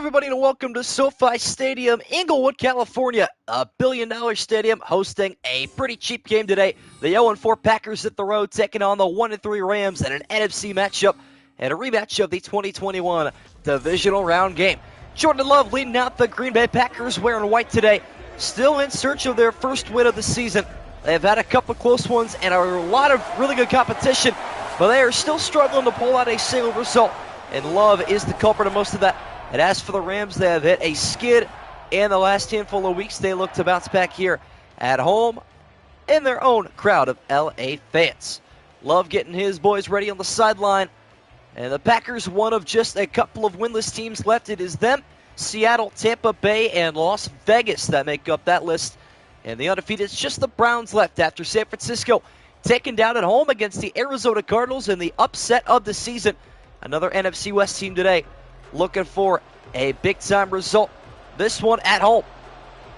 everybody, and welcome to SoFi Stadium, Inglewood, California. A billion-dollar stadium hosting a pretty cheap game today. The 0-4 Packers hit the road, taking on the 1-3 Rams in an NFC matchup and a rematch of the 2021 divisional round game. Jordan Love leading out the Green Bay Packers wearing white today, still in search of their first win of the season. They've had a couple close ones and a lot of really good competition, but they are still struggling to pull out a single result, and Love is the culprit of most of that. And as for the Rams, they have hit a skid in the last handful of weeks. They look to bounce back here at home in their own crowd of LA fans. Love getting his boys ready on the sideline. And the Packers, one of just a couple of winless teams left. It is them, Seattle, Tampa Bay, and Las Vegas that make up that list. And the undefeated, it's just the Browns left after San Francisco taken down at home against the Arizona Cardinals in the upset of the season. Another NFC West team today looking for a big-time result. This one at home.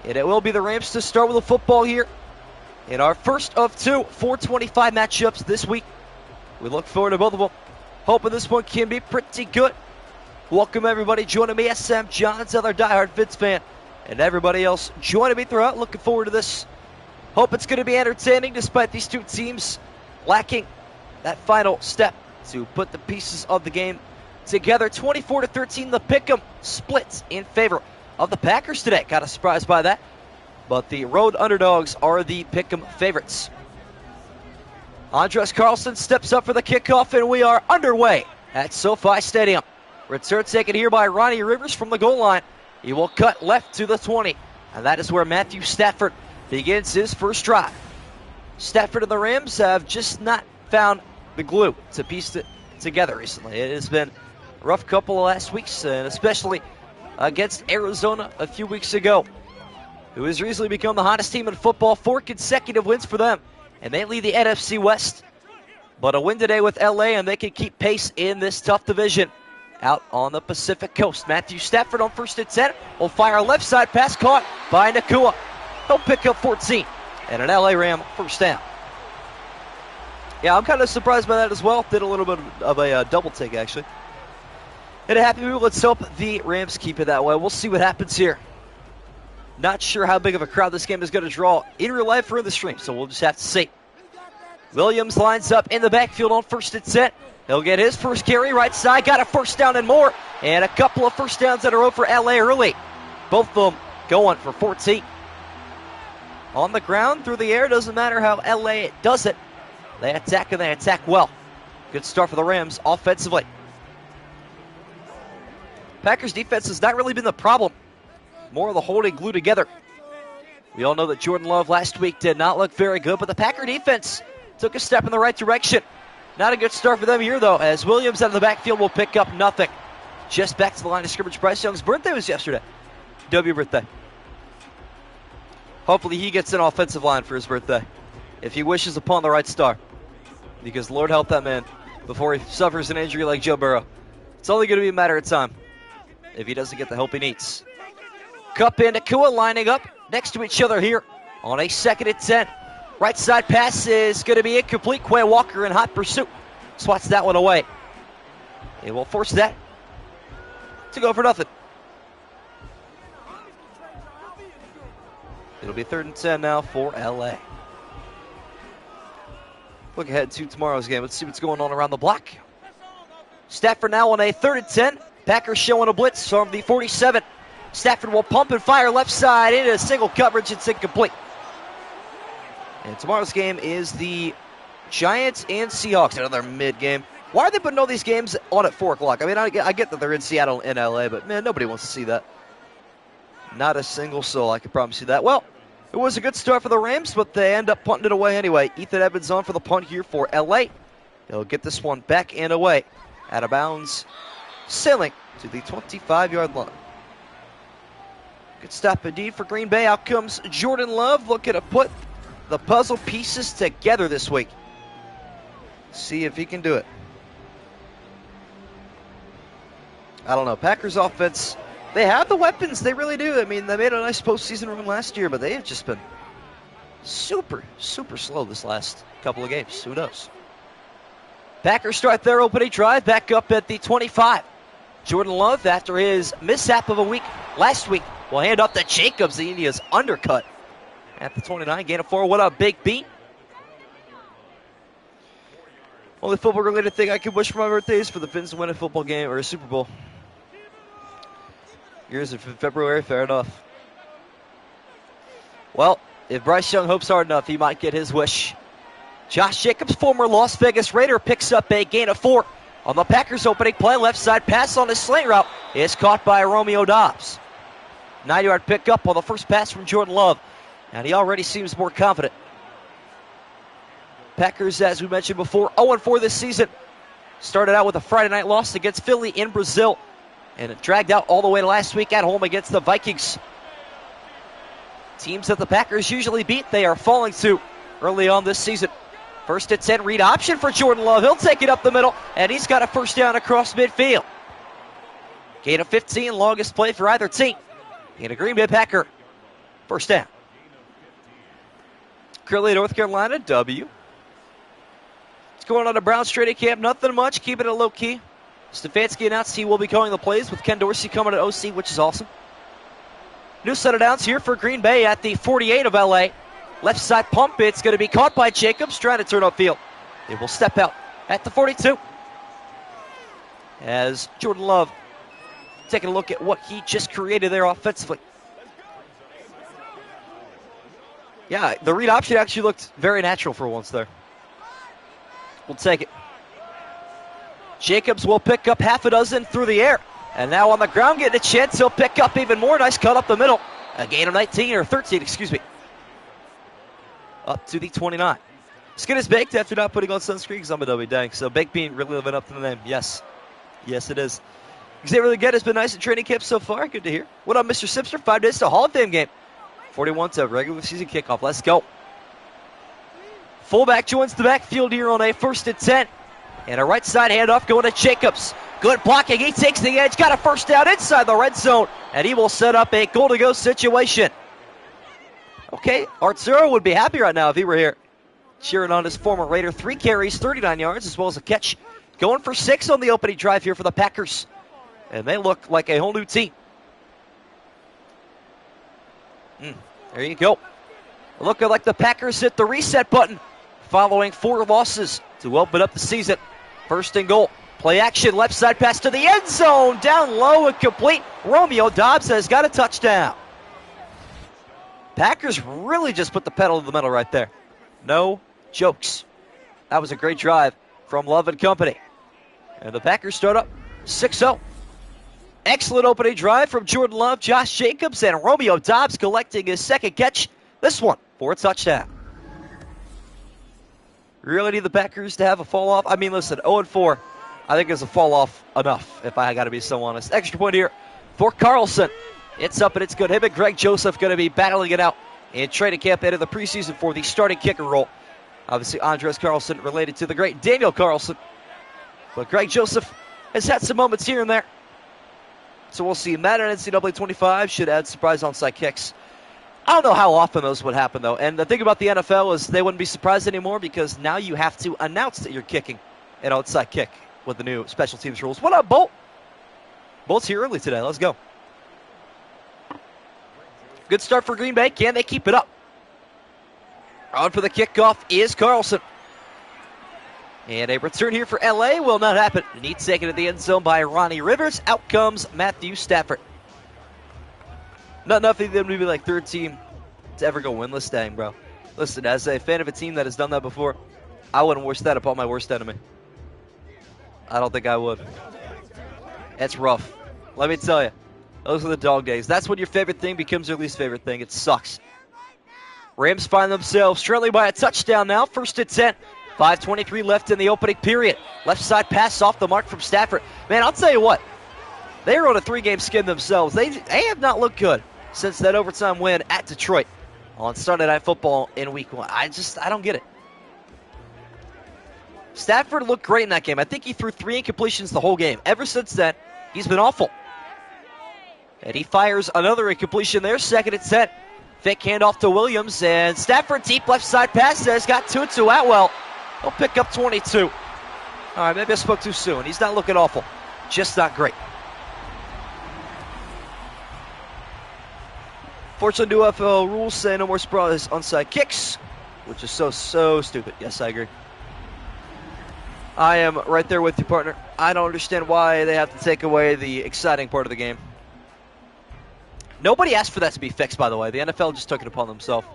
And it will be the Rams to start with the football here in our first of two 425 matchups this week. We look forward to both of them. Hoping this one can be pretty good. Welcome, everybody, joining me. SM Johns, other diehard Fitz fan, and everybody else joining me throughout. Looking forward to this. Hope it's going to be entertaining despite these two teams lacking that final step to put the pieces of the game together. 24-13, the pick'em splits in favor of the Packers today. Kind of surprised by that, but the road underdogs are the pick'em favorites. Andres Carlson steps up for the kickoff, and we are underway at SoFi Stadium. Return taken here by Ronnie Rivers from the goal line. He will cut left to the 20, and that is where Matthew Stafford begins his first drive. Stafford and the Rams have just not found the glue to piece it together recently. It has been a rough couple of last weeks, and especially against Arizona a few weeks ago, who has recently become the hottest team in football. 4 consecutive wins for them, and they lead the NFC West. But a win today with LA, and they can keep pace in this tough division out on the Pacific Coast. Matthew Stafford on 1st and 10 will fire a left side pass caught by Nakua. He'll pick up 14 and an LA Ram first down. Yeah, I'm kind of surprised by that as well. Did a little bit of a double take, actually. And a happy move. Let's hope the Rams keep it that way. We'll see what happens here. Not sure how big of a crowd this game is going to draw in real life or in the stream, so we'll just have to see. Williams lines up in the backfield on 1st and 10. He'll get his first carry right side. Got a first down and more. And a couple of first downs in a row for LA early. Both of them going for 14. On the ground, through the air, doesn't matter how LA does it. They attack, and they attack well. Good start for the Rams offensively. Packers defense has not really been the problem. More of the holding glue together. We all know that Jordan Love last week did not look very good, but the Packer defense took a step in the right direction. Not a good start for them here, though, as Williams out of the backfield will pick up nothing. Just back to the line of scrimmage. Bryce Young's birthday was yesterday. W birthday. Hopefully he gets an offensive line for his birthday, if he wishes upon the right star. Because Lord help that man before he suffers an injury like Joe Burrow. It's only going to be a matter of time if he doesn't get the help he needs. Kupp and Nakua lining up next to each other here on a 2nd and 10. Right side pass is going to be incomplete. Quay Walker in hot pursuit swats that one away. It will force that to go for nothing. It'll be 3rd and 10 now for LA. Look ahead to tomorrow's game. Let's see what's going on around the block. Stafford now on a 3rd and 10. Packers showing a blitz from the 47. Stafford will pump and fire left side into single coverage. It's incomplete. And tomorrow's game is the Giants and Seahawks. Another mid-game. Why are they putting all these games on at 4 o'clock? I mean, I get that they're in Seattle and LA, but, man, nobody wants to see that. Not a single soul, I can promise you that. Well, it was a good start for the Rams, but they end up punting it away anyway. Ethan Evans on for the punt here for LA. He'll get this one back and away. Out of bounds, sailing to the 25-yard line. Good stop indeed for Green Bay. Out comes Jordan Love, looking to put the puzzle pieces together this week. See if he can do it. I don't know. Packers offense, they have the weapons. They really do. I mean, they made a nice postseason run last year, but they have just been super, super slow this last couple of games. Who knows? Packers start their opening drive back up at the 25. Jordan Love, after his mishap of a week last week, will hand off to Jacobs. The Indians undercut at the 29. Gain of 4. What a big beat. Only football-related thing I can wish for my birthday is for the Finns to win a football game or a Super Bowl. Yours in February, fair enough. Well, if Bryce Young hopes hard enough, he might get his wish. Josh Jacobs, former Las Vegas Raider, picks up a gain of 4 on the Packers' opening play. Left side pass on his slant route is caught by Romeo Doubs. 9-yard pickup on the first pass from Jordan Love, and he already seems more confident. Packers, as we mentioned before, 0-4 this season. Started out with a Friday night loss against Philly in Brazil, and it dragged out all the way to last week at home against the Vikings. Teams that the Packers usually beat, they are falling to early on this season. First and 10, read option for Jordan Love. He'll take it up the middle, and he's got a first down across midfield. Gain of 15, longest play for either team. In a Green Bay Packer, first down. Currently, North Carolina, W. What's going on at Browns training camp? Nothing much, keeping it low key. Stefanski announced he will be calling the plays with Ken Dorsey coming at OC, which is awesome. New set of downs here for Green Bay at the 48 of LA. Left side pump, it's going to be caught by Jacobs, trying to turn upfield. It will step out at the 42. As Jordan Love taking a look at what he just created there offensively. Yeah, the read option actually looked very natural for once there. We'll take it. Jacobs will pick up half a dozen through the air. And now on the ground, getting a chance, he'll pick up even more. Nice cut up the middle. A gain of 19, or 13, excuse me. Up to the 29. Skin is baked after not putting on sunscreen because I'm a dummy, dang. So baked bean really living up to the name. Yes. Yes, it is. Xavier Leggett has been nice at training camp so far. Good to hear. What up, Mr. Sipster? 5 days to Hall of Fame game. 41 to regular season kickoff. Let's go. Fullback joins the backfield here on a 1st and 10. And a right side handoff going to Jacobs. Good blocking. He takes the edge. Got a first down inside the red zone. And he will set up a goal-to-go situation. Okay, Arturo would be happy right now if he were here. Cheering on his former Raider. 3 carries, 39 yards, as well as a catch. Going for 6 on the opening drive here for the Packers. And they look like a whole new team. There you go. Looking like the Packers hit the reset button following 4 losses to open up the season. 1st and goal. Play action, left side pass to the end zone. Down low and complete. Romeo Doubs has got a touchdown. Packers really just put the pedal to the metal right there. No jokes. That was a great drive from Love and company. And the Packers start up 6-0. Excellent opening drive from Jordan Love, Josh Jacobs, and Romeo Doubs collecting his second catch. This one for a touchdown. Really need the Packers to have a fall off. I mean, listen, 0-4. I think it's a fall off enough, if I got to be so honest. Extra point here for Carlson. It's up and it's good. Him and Greg Joseph going to be battling it out in training camp into the preseason for the starting kicker role. Obviously, Andres Carlson related to the great Daniel Carlson. But Greg Joseph has had some moments here and there. So we'll see. Madden NCAA 25 should add surprise onside kicks. I don't know how often those would happen, though. And the thing about the NFL is they wouldn't be surprised anymore because now you have to announce that you're kicking an outside kick with the new special teams rules. What up, Bolt? Bolt's here early today. Let's go. Good start for Green Bay. Can they keep it up? On for the kickoff is Carlson. And a return here for LA will not happen. Neat taken to the end zone by Ronnie Rivers. Out comes Matthew Stafford. Not nothing that would be like 3rd team to ever go winless. Dang, bro. Listen, as a fan of a team that has done that before, I wouldn't wish that upon my worst enemy. I don't think I would. That's rough. Let me tell you. Those are the dog days. That's when your favorite thing becomes your least favorite thing. It sucks. Rams find themselves trailing by a touchdown now. 1st and 10. 5:23 left in the opening period. Left side pass off the mark from Stafford. Man, I'll tell you what. They are on a 3-game skin themselves. They have not looked good since that overtime win at Detroit on Sunday Night Football in Week 1. I don't get it. Stafford looked great in that game. I think he threw 3 incompletions the whole game. Ever since then, he's been awful. And he fires another incompletion there. 2nd and 10. Fake handoff to Williams. And Stafford deep left side pass has got Tutu Atwell. He'll pick up 22. All right, maybe I spoke too soon. He's not looking awful. Just not great. Fortunately, new UFL rules say no more surprise onside kicks, which is so stupid. Yes, I agree. I am right there with you, partner. I don't understand why they have to take away the exciting part of the game. Nobody asked for that to be fixed, by the way. The NFL just took it upon themselves.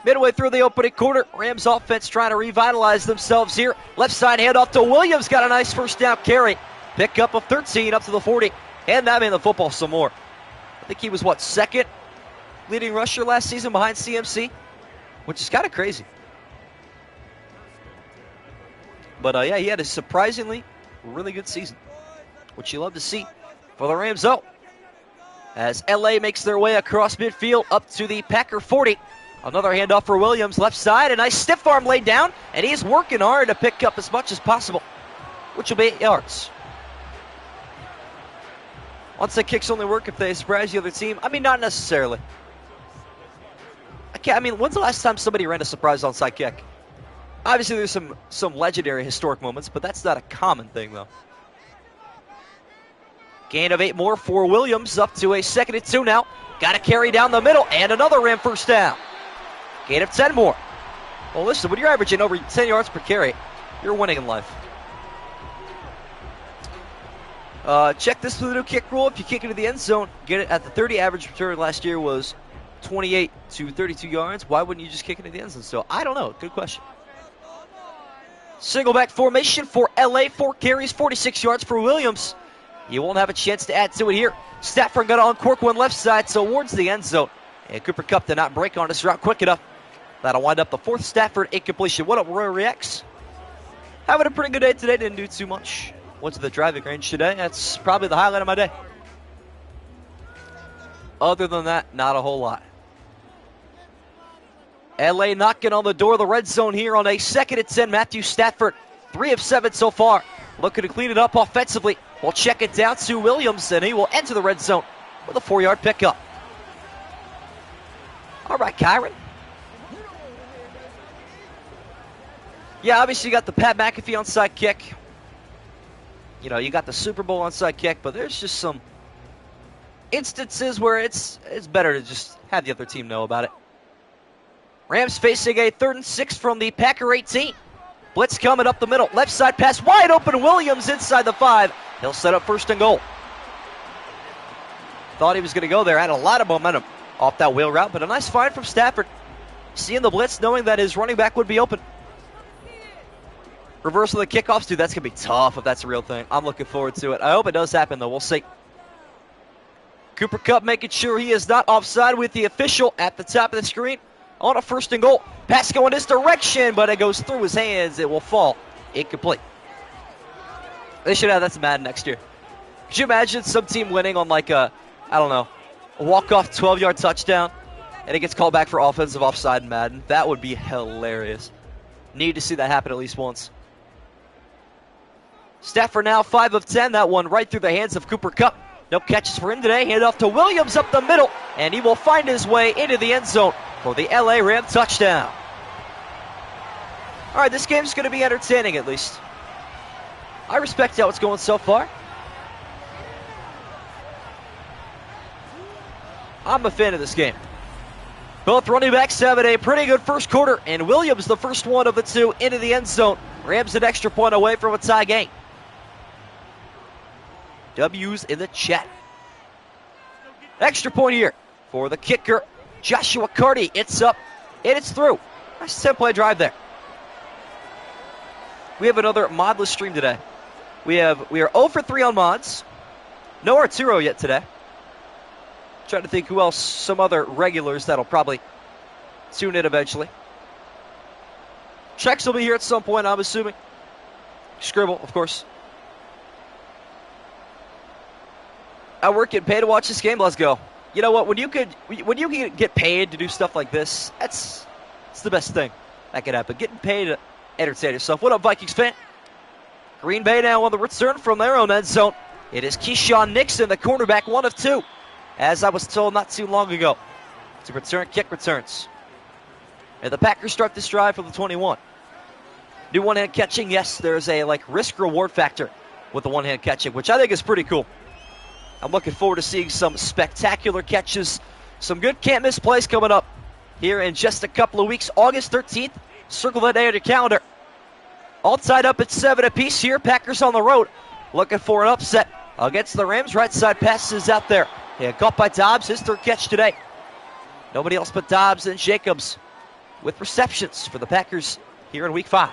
Midway through the opening quarter, Rams offense trying to revitalize themselves here. Left side handoff to Williams. Got a nice first down carry. Pick up of 13 up to the 40. And that man the football some more. I think he was, second leading rusher last season behind CMC? Which is kind of crazy. But, yeah, he had a surprisingly really good season, which you love to see for the Rams, though. As LA makes their way across midfield up to the Packer 40. Another handoff for Williams, left side. A nice stiff arm laid down, and he's working hard to pick up as much as possible, which will be 8 yards. Onside kicks only work if they surprise the other team. I mean, not necessarily. When's the last time somebody ran a surprise onside kick? Obviously, there's some legendary historic moments, but that's not a common thing, though. Gain of 8 more for Williams, up to a 2nd and 2 now. Got to carry down the middle, and another Ram first down. Gain of 10 more. Well, listen, when you're averaging over 10 yards per carry, you're winning in life. Check this for the new kick rule. If you kick into the end zone, get it at the 30. Average return last year was 28 to 32 yards. Why wouldn't you just kick into the end zone still? I don't know. Good question. Single back formation for LA. 4 carries, 46 yards for Williams. You won't have a chance to add to it here. Stafford got on cork one left side towards the end zone. And Cooper Kupp did not break on his route quick enough. That'll wind up the 4th Stafford incompletion. What up, Roy Reacts? Having a pretty good day today. Didn't do too much. Went to the driving range today. That's probably the highlight of my day. Other than that, not a whole lot. LA knocking on the door of the red zone here on a 2nd and 10. Matthew Stafford, 3 of 7 so far. Looking to clean it up offensively. We'll check it down to Williams, and he will enter the red zone with a 4-yard pickup. All right, Kyron. Yeah, obviously you got the Pat McAfee onside kick. You know, you got the Super Bowl onside kick, but there's just some instances where it's better to just have the other team know about it. Rams facing a 3rd and 6 from the Packer 18. Blitz coming up the middle. Left side pass wide open. Williams inside the 5. He'll set up 1st and goal. Thought he was going to go there. Had a lot of momentum off that wheel route, but a nice find from Stafford. Seeing the blitz, knowing that his running back would be open. Reversal of the kickoffs, dude, that's going to be tough if that's a real thing. I'm looking forward to it. I hope it does happen, though. We'll see. Cooper Kupp making sure he is not offside with the official at the top of the screen. On a 1st and goal. Pass going this direction, but it goes through his hands. It will fall incomplete. They should have that to Madden next year. Could you imagine some team winning on like a walk-off 12-yard touchdown, and it gets called back for offensive offside in Madden? That would be hilarious. Need to see that happen at least once. Stafford now 5 of 10. That one right through the hands of Cooper Kupp. No catches for him today. Hand off to Williams up the middle, and he will find his way into the end zone for the LA Ram touchdown. All right, this game's going to be entertaining at least. I respect how it's going so far. I'm a fan of this game. Both running backs having a pretty good first quarter, and Williams, the first one of the 2, into the end zone. Rams an extra point away from a tie game. W's in the chat. Extra point here for the kicker, Joshua Carty. It's up, and it's through. Nice 10-play drive there. We have another modless stream today. We are 0 for 3 on mods. No Arturo yet today. Trying to think who else, some other regulars that'll probably tune in eventually. Checks will be here at some point, I'm assuming. Scribble, of course. I work getting paid to watch this game. Let's go. You know what? When you can get paid to do stuff like this, it's the best thing that could happen. Getting paid to entertain yourself. What up, Vikings fan? Green Bay now on the return from their own end zone. It is Keyshawn Nixon, the cornerback, 1 of 2. As I was told not too long ago, to return kick returns. And the Packers start this drive for the 21. New one-hand catching. Yes, there's a risk-reward factor with the one-hand catching, which I think is pretty cool. I'm looking forward to seeing some spectacular catches, Some good can't-miss plays coming up here in just a couple of weeks. August 13th, circle that day on your calendar. All tied up at 7 apiece here. Packers on the road, looking for an upset against the Rams. Right side passes out there. Yeah, caught by Dobbs, his third catch today. Nobody else but Dobbs and Jacobs with receptions for the Packers here in Week 5.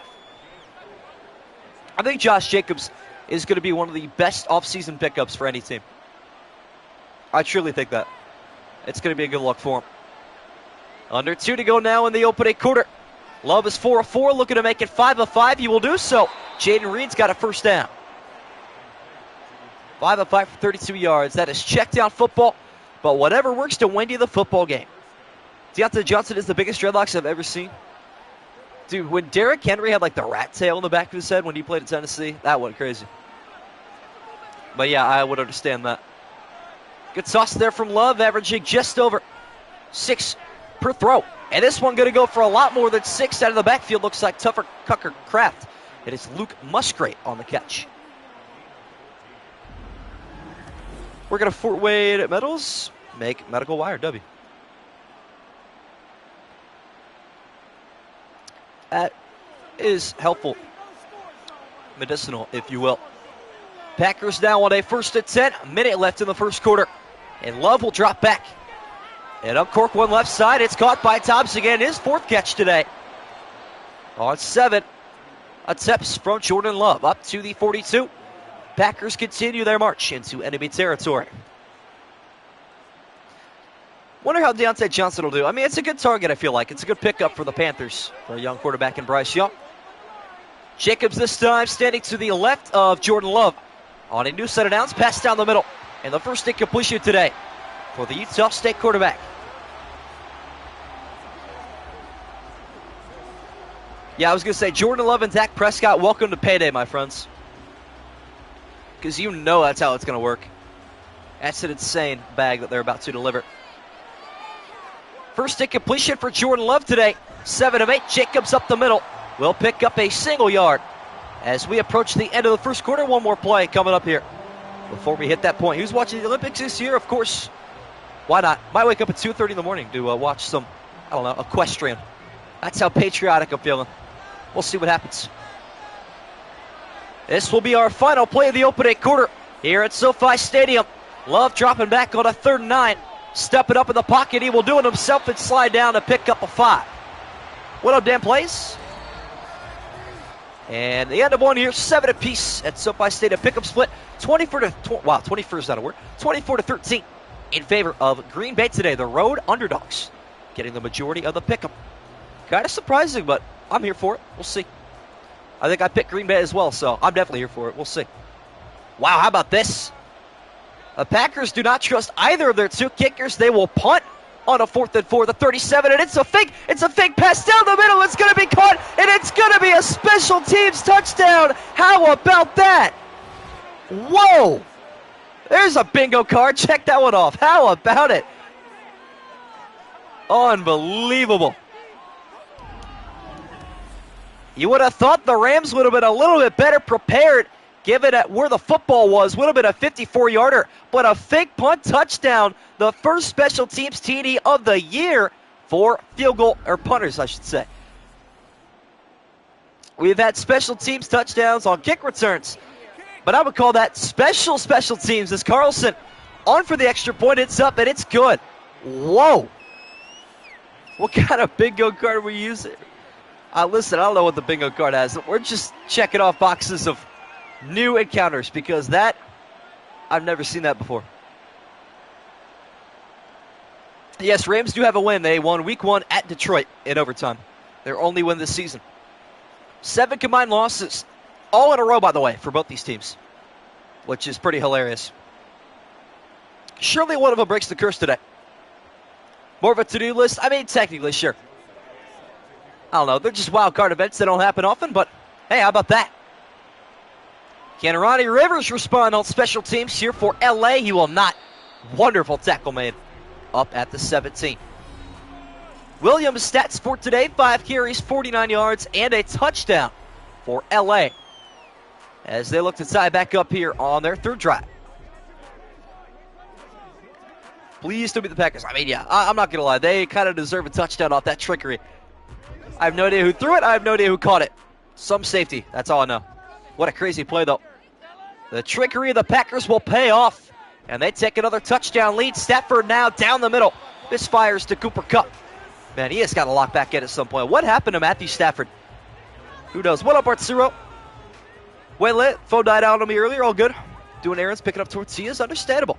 I think Josh Jacobs is going to be one of the best offseason pickups for any team. I truly think that. It's going to be a good look for him. Under 2 to go now in the opening quarter. Love is 4 of 4, looking to make it 5 of 5. He will do so. Jaden Reed's got a first down. 5 of 5 for 32 yards. That is check down football, but whatever works to win you the football game. Deontay Johnson is the biggest dreadlocks I've ever seen. Dude, when Derrick Henry had like the rat tail in the back of his head when he played at Tennessee, that went crazy. But yeah, I would understand that. Good toss there from Love, averaging just over 6 per throw. And this one going to go for a lot more than 6 out of the backfield. Looks like Tucker Kraft. It is Luke Musgrave on the catch. We're going to Fort Wade Metals make medical wire W. That is helpful. Medicinal, if you will. Packers now on a 1st and 10. A minute left in the first quarter. And Love will drop back. And uncork one left side. It's caught by Dobbs again. His 4th catch today. On 7 attempts from Jordan Love. Up to the 42. Packers continue their march into enemy territory. Wonder how Deontay Johnson will do. I mean, it's a good target, I feel like. It's a good pickup for the Panthers, for a young quarterback in Bryce Young. Jacobs this time standing to the left of Jordan Love. On a new set of downs, pass down the middle. And the first incompletion today for the Utah State quarterback. Yeah, I was going to say, Jordan Love and Dak Prescott, welcome to payday, my friends. Because you know that's how it's going to work. That's an insane bag that they're about to deliver. First incompletion for Jordan Love today. 7 of 8. Jacobs up the middle. Will pick up a single yard. As we approach the end of the first quarter, one more play coming up here before we hit that point. Who's watching the Olympics this year? Of course. Why not? Might wake up at 2:30 in the morning to watch some, I don't know, equestrian. That's how patriotic I'm feeling. We'll see what happens. This will be our final play of the opening quarter here at SoFi Stadium. Love dropping back on a 3rd and 9. Stepping up in the pocket. He will do it himself and slide down to pick up a 5. What up, Dan plays? And the end of one here, 7 apiece at SoFi Stadium. Pickup split 24 to 13 in favor of Green Bay today. The road underdogs getting the majority of the pickup. Kind of surprising, but I'm here for it. We'll see. I think I picked Green Bay as well, so I'm definitely here for it. We'll see. Wow, how about this? The Packers do not trust either of their 2 kickers. They will punt on a 4th and 4, the 37, and it's a fake pass down the middle. It's going to be caught, and it's going to be a special teams touchdown. How about that? Whoa! There's a bingo card. Check that one off. How about it? Unbelievable. You would have thought the Rams would have been a little bit better prepared given at where the football was. Would have been a 54-yarder, but a fake punt touchdown. The first special teams TD of the year for field goal, or punters, I should say. We've had special teams touchdowns on kick returns, but I would call that special teams as Carlson on for the extra point. It's up, and it's good. Whoa. What kind of bingo card are we using? Listen, I don't know what the bingo card has. We're just checking off boxes of new encounters because that, I've never seen that before. Yes, Rams do have a win. They won week 1 at Detroit in overtime. Their only win this season. 7 combined losses, all in a row, by the way, for both these teams, which is pretty hilarious. Surely one of them breaks the curse today. More of a to-do list? I mean, technically, sure. I don't know. They're just wild card events that don't happen often, but hey, how about that? Can Ronnie Rivers respond on special teams here for LA? He will not. Wonderful tackle made up at the 17. Williams' stats for today, 5 carries, 49 yards, and a touchdown for LA as they look to tie back up here on their 3rd drive. Please don't beat the Packers. I mean, yeah, I'm not going to lie. They kind of deserve a touchdown off that trickery. I have no idea who threw it. I have no idea who caught it. Some safety. That's all I know. What a crazy play, though. The trickery of the Packers will pay off. And they take another touchdown lead. Stafford now down the middle. Misfires to Cooper Kupp. Man, he has got to lock back in at some point. What happened to Matthew Stafford? Who knows? What up, Arturo? Well lit. Phone died out on me earlier. All good. Doing errands, picking up tortillas. Understandable.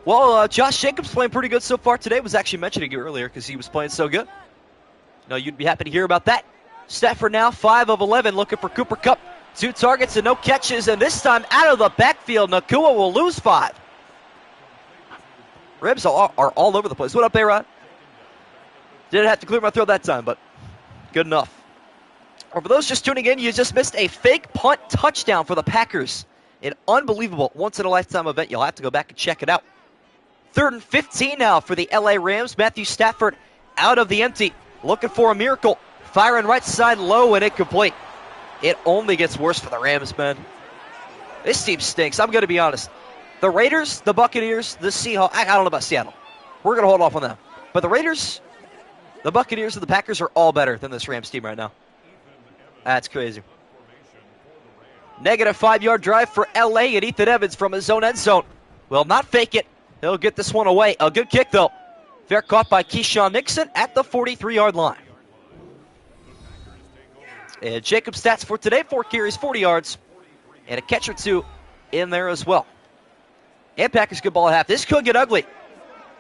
Well, Josh Jacobs playing pretty good so far today. Was actually mentioning you earlier because he was playing so good. No, you'd be happy to hear about that. Stafford now 5 of 11 looking for Cooper Kupp. 2 targets and no catches, and this time out of the backfield, Nakua will lose 5. Ribs are all over the place. What up, A-Rod? Didn't have to clear my throat that time, but good enough. Or for those just tuning in, you just missed a fake punt touchdown for the Packers. An unbelievable once-in-a-lifetime event. You'll have to go back and check it out. 3rd and 15 now for the LA Rams. Matthew Stafford out of the empty, looking for a miracle. Firing right side low and incomplete. It only gets worse for the Rams, man. This team stinks. I'm going to be honest. The Raiders, the Buccaneers, the Seahawks. I don't know about Seattle. We're going to hold off on them. But the Raiders, the Buccaneers, and the Packers are all better than this Rams team right now. That's crazy. Negative 5-yard drive for LA and Ethan Evans from his own end zone. Will not fake it. He'll get this one away. A good kick, though. Fair caught by Keyshawn Nixon at the 43-yard line. And Jacob's stats for today, 4 carries, 40 yards, and a catch or 2 in there as well. And Packers good ball at half. This could get ugly.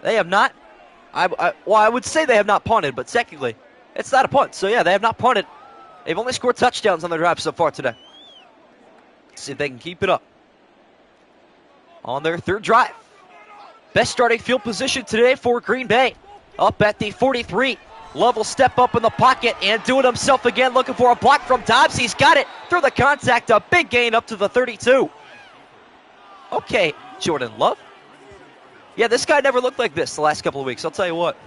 They have not, I would say they have not punted, but technically, it's not a punt. So, yeah, they have not punted. They've only scored touchdowns on their drive so far today. Let's see if they can keep it up. On their 3rd drive. Best starting field position today for Green Bay. Up at the 43. Love will step up in the pocket and do it himself again, looking for a block from Dobbs. He's got it through the contact. A big gain up to the 32. Okay, Jordan Love. Yeah, this guy never looked like this the last couple of weeks. I'll tell you what.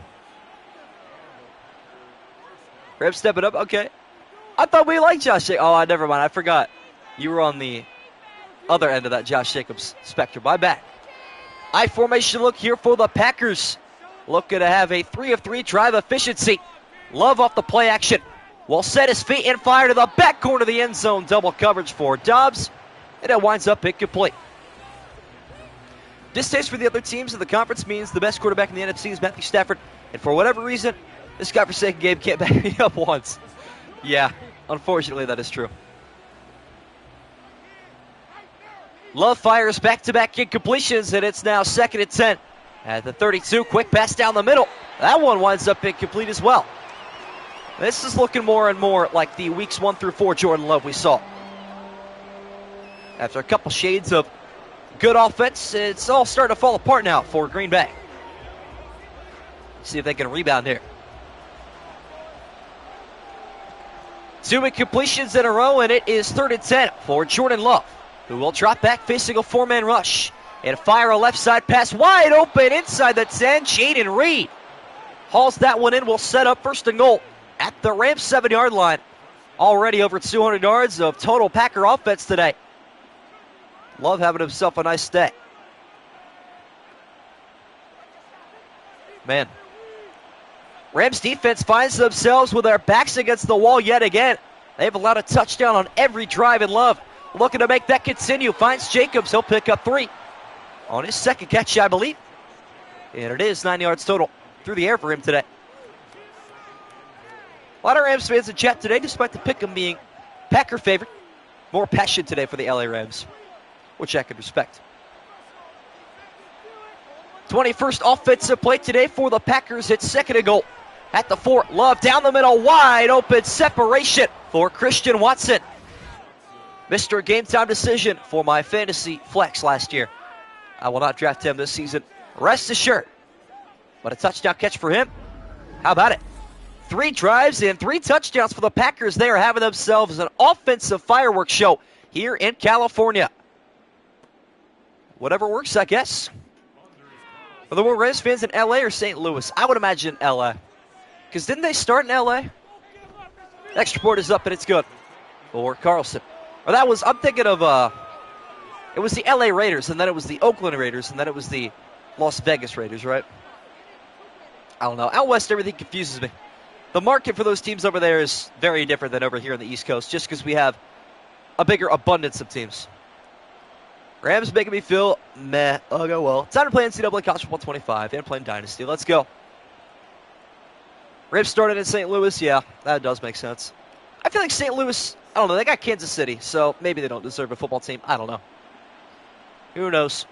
Rams stepping up. Okay. I thought we liked Josh Jacobs. Oh, never mind. I forgot. You were on the other end of that Josh Jacobs spectrum. My bad. I formation look here for the Packers. Looking to have a 3 of 3 drive efficiency. Love off the play action. Will set his feet and fire to the back corner of the end zone. Double coverage for Dobbs. And it winds up incomplete. Distaste for the other teams in the conference means the best quarterback in the NFC is Matthew Stafford. And for whatever reason, this godforsaken game can't back me up once. Yeah, unfortunately that is true. Love fires back-to-back incompletions, and it's now 2nd and 10. At the 32, quick pass down the middle. That one winds up incomplete as well. This is looking more and more like the weeks 1 through 4 Jordan Love we saw. After a couple shades of good offense, it's all starting to fall apart now for Green Bay. See if they can rebound here. 2 incompletions in a row, and it is 3rd and 10 for Jordan Love, who will drop back facing a 4-man rush. And fire a left side pass wide open inside the 10. Jaden Reed hauls that one in. Will set up 1st and goal at the Rams 7-yard line. Already over 200 yards of total Packer offense today. Love having himself a nice day. Man. Rams defense finds themselves with their backs against the wall yet again. They've allowed a touchdown on every drive, and Love looking to make that continue. Finds Jacobs. He'll pick up 3. On his 2nd catch, I believe. And it is 9 yards total through the air for him today. A lot of Rams fans in chat today, despite the pick 'em being Packer favorite. More passion today for the LA Rams, which I can respect. 21st offensive play today for the Packers. It's 2nd and goal. At the 4, Love down the middle, wide open separation for Christian Watson. Mr. Game Time decision for my fantasy flex last year. I will not draft him this season. Rest assured. But a touchdown catch for him. How about it? 3 drives and 3 touchdowns for the Packers. They are having themselves an offensive fireworks show here in California. Whatever works, I guess. Are there more Rams fans in LA or St. Louis? I would imagine LA. Because didn't they start in LA? Next report is up and it's good. For Carlson. Or that was, I'm thinking of, it was the LA Raiders, and then it was the Oakland Raiders, and then it was the Las Vegas Raiders, right? I don't know. Out west, everything confuses me. The market for those teams over there is very different than over here on the East Coast, just because we have a bigger abundance of teams. Rams making me feel meh. I'll go well. Time to play NCAA College Football 25 and playing Dynasty. Let's go. Rams started in St. Louis. Yeah, that does make sense. I feel like St. Louis, I don't know, they got Kansas City, so maybe they don't deserve a football team. I don't know. Who knows?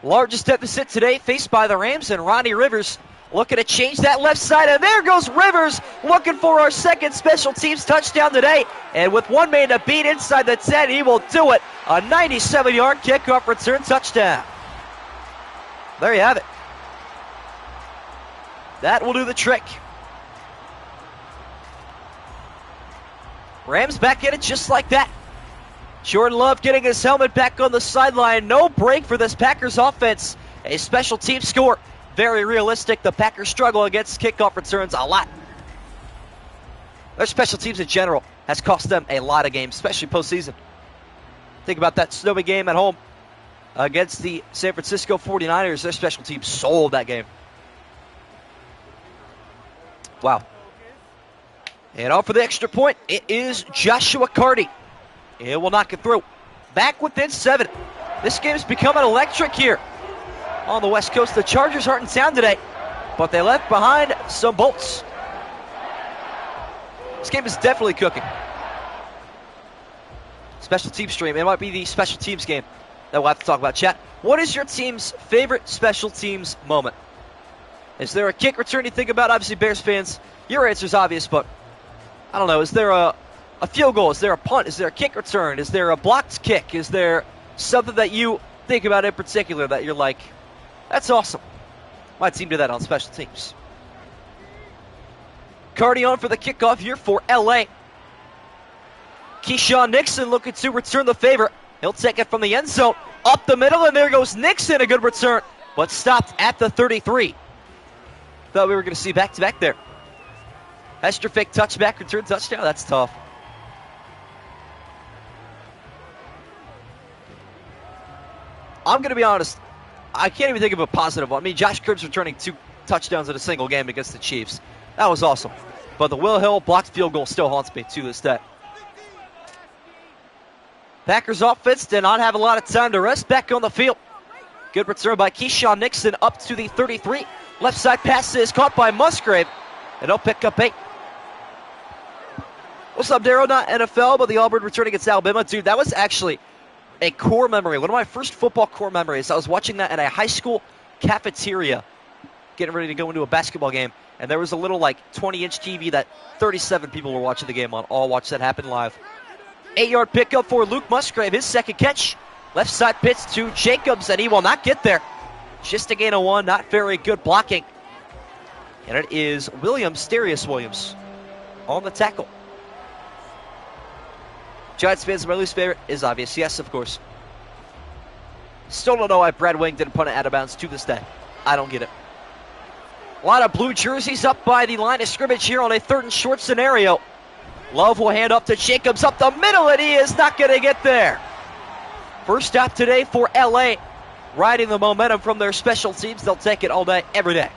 Largest deficit today faced by the Rams, and Ronnie Rivers looking to change that left side, and there goes Rivers looking for our second special teams touchdown today. And with one man to beat inside the 10, he will do it. A 97-yard kickoff return touchdown. There you have it. That will do the trick. Rams back in it just like that. Jordan Love getting his helmet back on the sideline. No break for this Packers offense. A special team score. Very realistic. The Packers struggle against kickoff returns a lot. Their special teams in general has cost them a lot of games, especially postseason. Think about that snowy game at home against the San Francisco 49ers. Their special teams sold that game. Wow. And off for the extra point, it is Joshua Carty. It will knock it through. Back within 7. This game is becoming electric here on the West Coast. The Chargers aren't in town today, but they left behind some bolts. This game is definitely cooking. Special team stream. It might be the special teams game that we'll have to talk about. Chat, what is your team's favorite special teams moment? Is there a kick return you think about? Obviously, Bears fans, your answer is obvious, but I don't know. Is there a field goal? Is there a punt? Is there a kick return? Is there a blocked kick? Is there something that you think about in particular that you're like, that's awesome? My team did that on special teams. Carty on for the kickoff here for LA. Keyshawn Nixon looking to return the favor. He'll take it from the end zone. Up the middle, and there goes Nixon. A good return, but stopped at the 33. Thought we were going to see back-to-back there. Hester fake touchback, return touchdown. That's tough. I'm going to be honest. I can't even think of a positive one. I mean, Josh Cribbs returning 2 touchdowns in a single game against the Chiefs. That was awesome. But the Will Hill blocked field goal still haunts me to this day. Packers offense did not have a lot of time to rest. Back on the field. Good return by Keyshawn Nixon up to the 33. Left side pass is caught by Musgrave. And he'll pick up 8. What's up, Darryl? Not NFL, but the Auburn return against Alabama. Dude, that was actually a core memory. One of my first football core memories. I was watching that in a high school cafeteria, getting ready to go into a basketball game. And there was a little, 20-inch TV that 37 people were watching the game on. All watched that happen live. 8-yard pickup for Luke Musgrave. His second catch. Left side pitch to Jacobs, and he will not get there. Just a gain of 1. Not very good blocking. And it is Darius Williams, on the tackle. Giants fans, my least favorite is obvious. Yes, of course. Still don't know why Brad Wing didn't punt it out of bounds to this day. I don't get it. A lot of blue jerseys up by the line of scrimmage here on a 3rd and short scenario. Love will hand up to Jacobs up the middle, and he is not going to get there. First stop today for LA. Riding the momentum from their special teams. They'll take it all day, every day.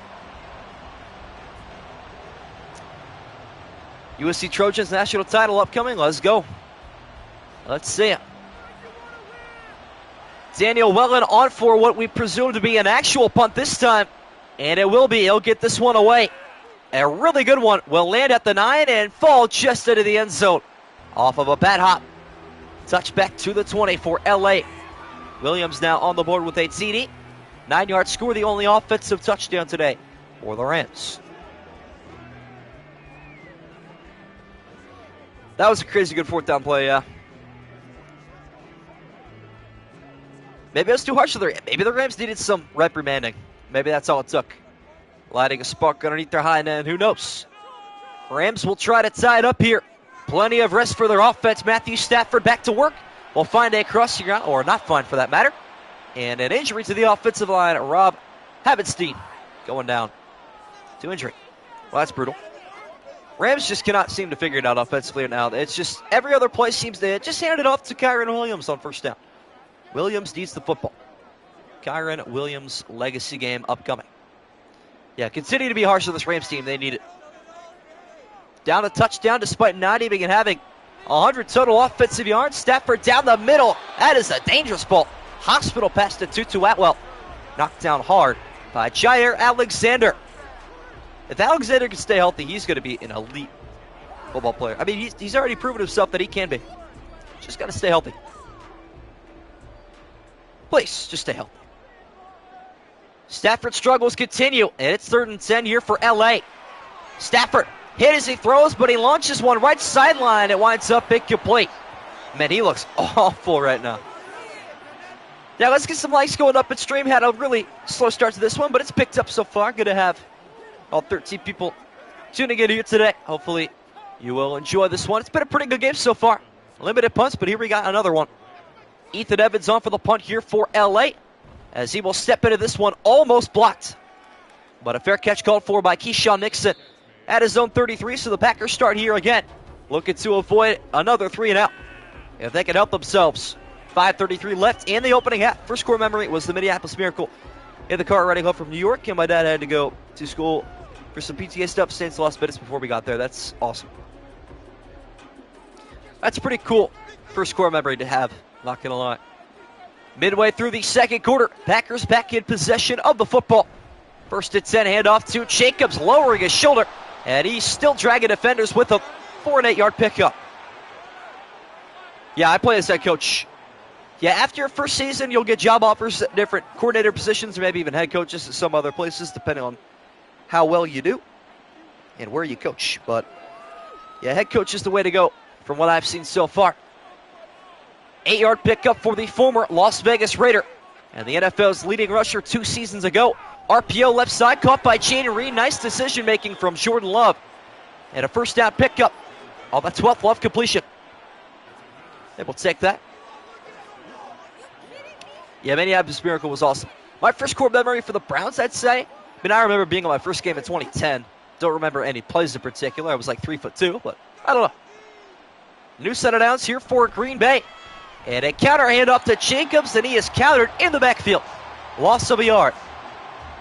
USC Trojans national title upcoming. Let's go. Let's see it. Daniel Wellen on for what we presume to be an actual punt this time. And it will be. He'll get this one away. A really good one. Will land at the 9 and fall just into the end zone. Off of a bat hop. Touchback to the 20 for LA. Williams now on the board with a TD. 9-yard score, the only offensive touchdown today for the Rams. That was a crazy good 4th down play, yeah. Maybe it was too harsh. Maybe the Rams needed some reprimanding. Maybe that's all it took. Lighting a spark underneath their high end. Who knows? Rams will try to tie it up here. Plenty of rest for their offense. Matthew Stafford back to work. Will find a crossing route, or not find for that matter. And an injury to the offensive line. Rob Havenstein going down to injury. Well, that's brutal. Rams just cannot seem to figure it out offensively now. It's just every other play seems to just hand it off to Kyron Williams on 1st down. Williams needs the football. Kyron Williams legacy game upcoming. Yeah, continue to be harsh on this Rams team. They need it. Down a touchdown despite not even having 100 total offensive yards. Stafford down the middle. That is a dangerous ball. Hospital pass to Tutu Atwell. Knocked down hard by Jair Alexander. If Alexander can stay healthy, he's going to be an elite football player. I mean, he's already proven himself that he can be. Just got to stay healthy. Please, just stay healthy. Stafford struggles continue, and it's 3rd and 10 here for LA. Stafford hit as he throws, but he launches one right sideline. It winds up incomplete. Man, he looks awful right now. Now let's get some likes going up at stream. Had a really slow start to this one, but it's picked up so far. Good to have all 13 people tuning in here today. Hopefully you will enjoy this one. It's been a pretty good game so far. Limited punts, but here we got another one. Ethan Evans on for the punt here for LA, as he will step into this one almost blocked. But a fair catch called for by Keyshawn Nixon at his own 33, so the Packers start here again, looking to avoid another 3 and out if they can help themselves. 5:33 left in the opening half. First core memory was the Minneapolis Miracle in the car riding home from New York, and my dad had to go to school for some PTA stuff. Saints lost minutes before we got there. That's awesome. That's pretty cool first core memory to have, not gonna lie. Midway through the second quarter, Packers back in possession of the football. 1st and 10, handoff to Jacobs, lowering his shoulder, and he's still dragging defenders with a 4 and 8 yard pickup. Yeah, I play as head coach. Yeah, after your first season, you'll get job offers at different coordinator positions, or maybe even head coaches at some other places, depending on how well you do and where you coach. But yeah, head coach is the way to go from what I've seen so far. 8 yard pickup for the former Las Vegas Raider and the NFL's leading rusher 2 seasons ago. RPO left side, caught by Jaden Reed. Nice decision making from Jordan Love. And a first down pickup on the 12th Love completion. They will take that. Yeah, Minneapolis Miracle was awesome. My first core memory for the Browns, I'd say. I mean, I remember being on my first game in 2010. Don't remember any plays in particular. I was like 3'2", but I don't know. New set of downs here for Green Bay. And a counter handoff to Jacobs, and he is countered in the backfield. Loss of a yard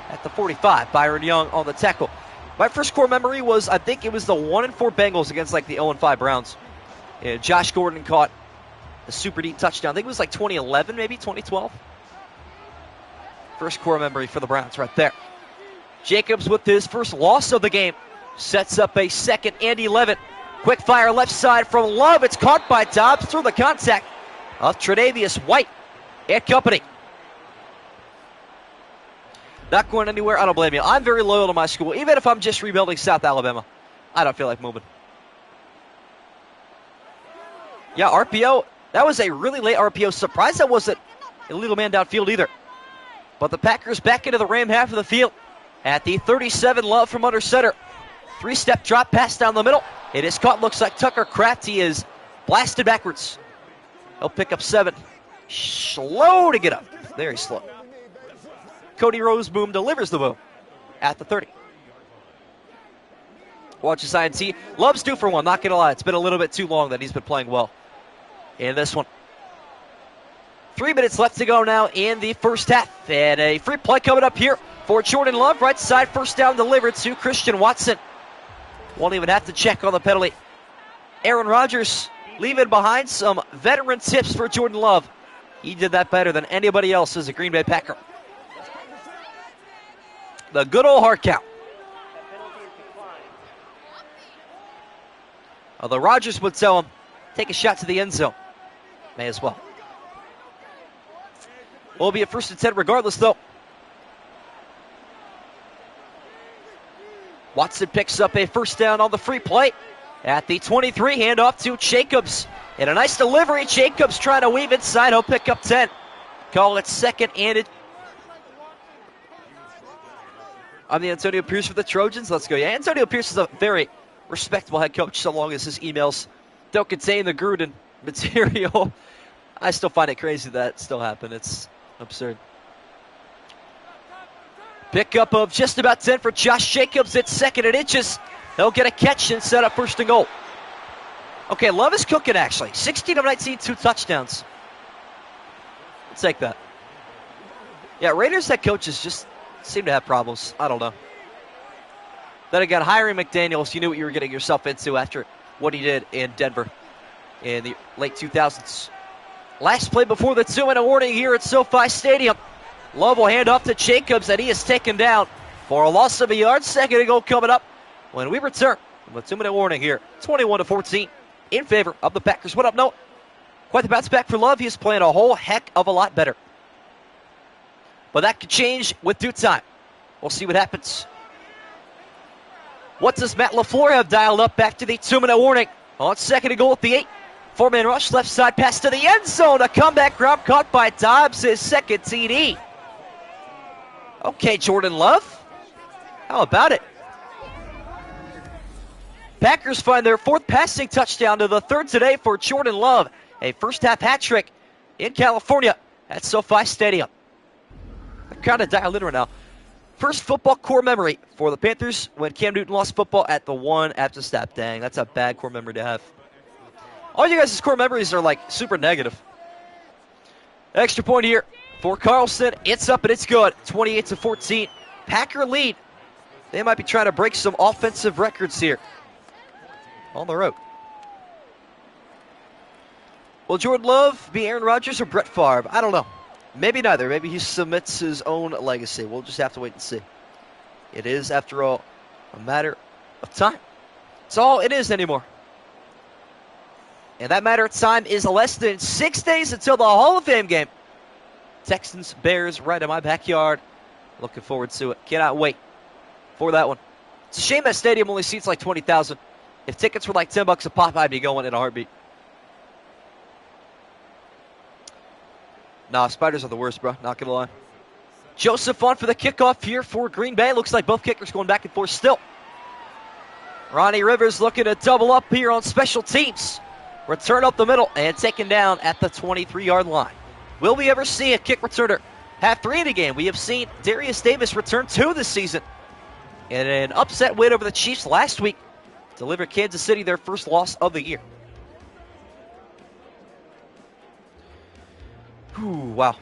at the 45. Byron Young on the tackle. My first core memory was, I think it was the 1-4 Bengals against like the 0-5 Browns. And Josh Gordon caught a super deep touchdown. I think it was like 2011, maybe 2012. First core memory for the Browns right there. Jacobs with his first loss of the game. Sets up a 2nd and 11. Quick fire left side from Love. It's caught by Dobbs through the contact of Tre'Davious White and company. Not going anywhere. I don't blame you. I'm very loyal to my school. Even if I'm just rebuilding South Alabama, I don't feel like moving. Yeah, RPO. That was a really late RPO. Surprised that wasn't a illegal man downfield either. But the Packers back into the Ram half of the field at the 37. Love from under center. 3-step drop pass down the middle. It is caught. Looks like Tucker Kraft. He is blasted backwards. He'll pick up 7. Slow to get up. Very slow. Cody Roseboom delivers the boom at the 30. Watch his INT. Love's due for one. Not going to lie. It's been a little bit too long that he's been playing well in this one. 3 minutes left to go now in the first half. And a free play coming up here for Jordan Love. Right side, first down delivered to Christian Watson. Won't even have to check on the penalty. Aaron Rodgers leaving behind some veteran tips for Jordan Love. He did that better than anybody else as a Green Bay Packer. The good old hard count. Although Rodgers would tell him, take a shot to the end zone. May as well. Will be a 1st and 10 regardless, though. Watson picks up a first down on the free play at the 23. Handoff to Jacobs. And a nice delivery. Jacobs trying to weave inside. He'll pick up 10. Call it 2nd and it. I'm the Antonio Pierce for the Trojans. Let's go. Yeah, Antonio Pierce is a very respectable head coach so long as his emails don't contain the Gruden material. I still find it crazy that still happened. It's absurd. Pickup of just about 10 for Josh Jacobs. It's 2nd and inches. He'll get a catch and set up 1st and goal. Okay, Love is cooking actually. 16 of 19, 2 touchdowns. I'll take that. Yeah, Raiders head coaches just seem to have problems. I don't know. Then again, hiring McDaniels, you knew what you were getting yourself into after what he did in Denver in the late 2000s. Last play before the 2-minute warning here at SoFi Stadium. Love will hand off to Jacobs, and he is taken down for a loss of a yard. Second and goal coming up when we return from the 2-minute warning here. 21-14 in favor of the Packers. What up, Noah? Quite the bounce back for Love. He is playing a whole heck of a lot better. But that could change with due time. We'll see what happens. What does Matt LaFleur have dialed up back to the 2-minute warning? On second and goal at the 8. 4-man rush, left side pass to the end zone. A comeback grab caught by Dobbs, his second TD. Okay, Jordan Love. How about it? Packers find their 4th passing touchdown to the 3rd today for Jordan Love. A first-half hat trick in California at SoFi Stadium. I'm kind of dialed in right now. First football core memory for the Panthers when Cam Newton lost football at the 1 after snap. Dang, that's a bad core memory to have. All you guys' core memories are like super negative. Extra point here for Carlson. It's up and it's good. 28-14. Packer lead. They might be trying to break some offensive records here on the road. Will Jordan Love be Aaron Rodgers or Brett Favre? I don't know. Maybe neither. Maybe he submits his own legacy. We'll just have to wait and see. It is, after all, a matter of time. It's all it is anymore. And that matter of time is less than 6 days until the Hall of Fame game. Texans, Bears, right in my backyard. Looking forward to it. Cannot wait for that one. It's a shame that stadium only seats like 20,000. If tickets were like $10 a pop, I'd be going in a heartbeat. Nah, Spiders are the worst, bro. Not going to lie. Joseph on for the kickoff here for Green Bay. Looks like both kickers going back and forth still. Ronnie Rivers looking to double up here on special teams. Return up the middle and taken down at the 23-yard line. Will we ever see a kick returner have 3 in the game? We have seen Darius Davis return 2 this season. And an upset win over the Chiefs last week delivered Kansas City their first loss of the year. Ooh, wow.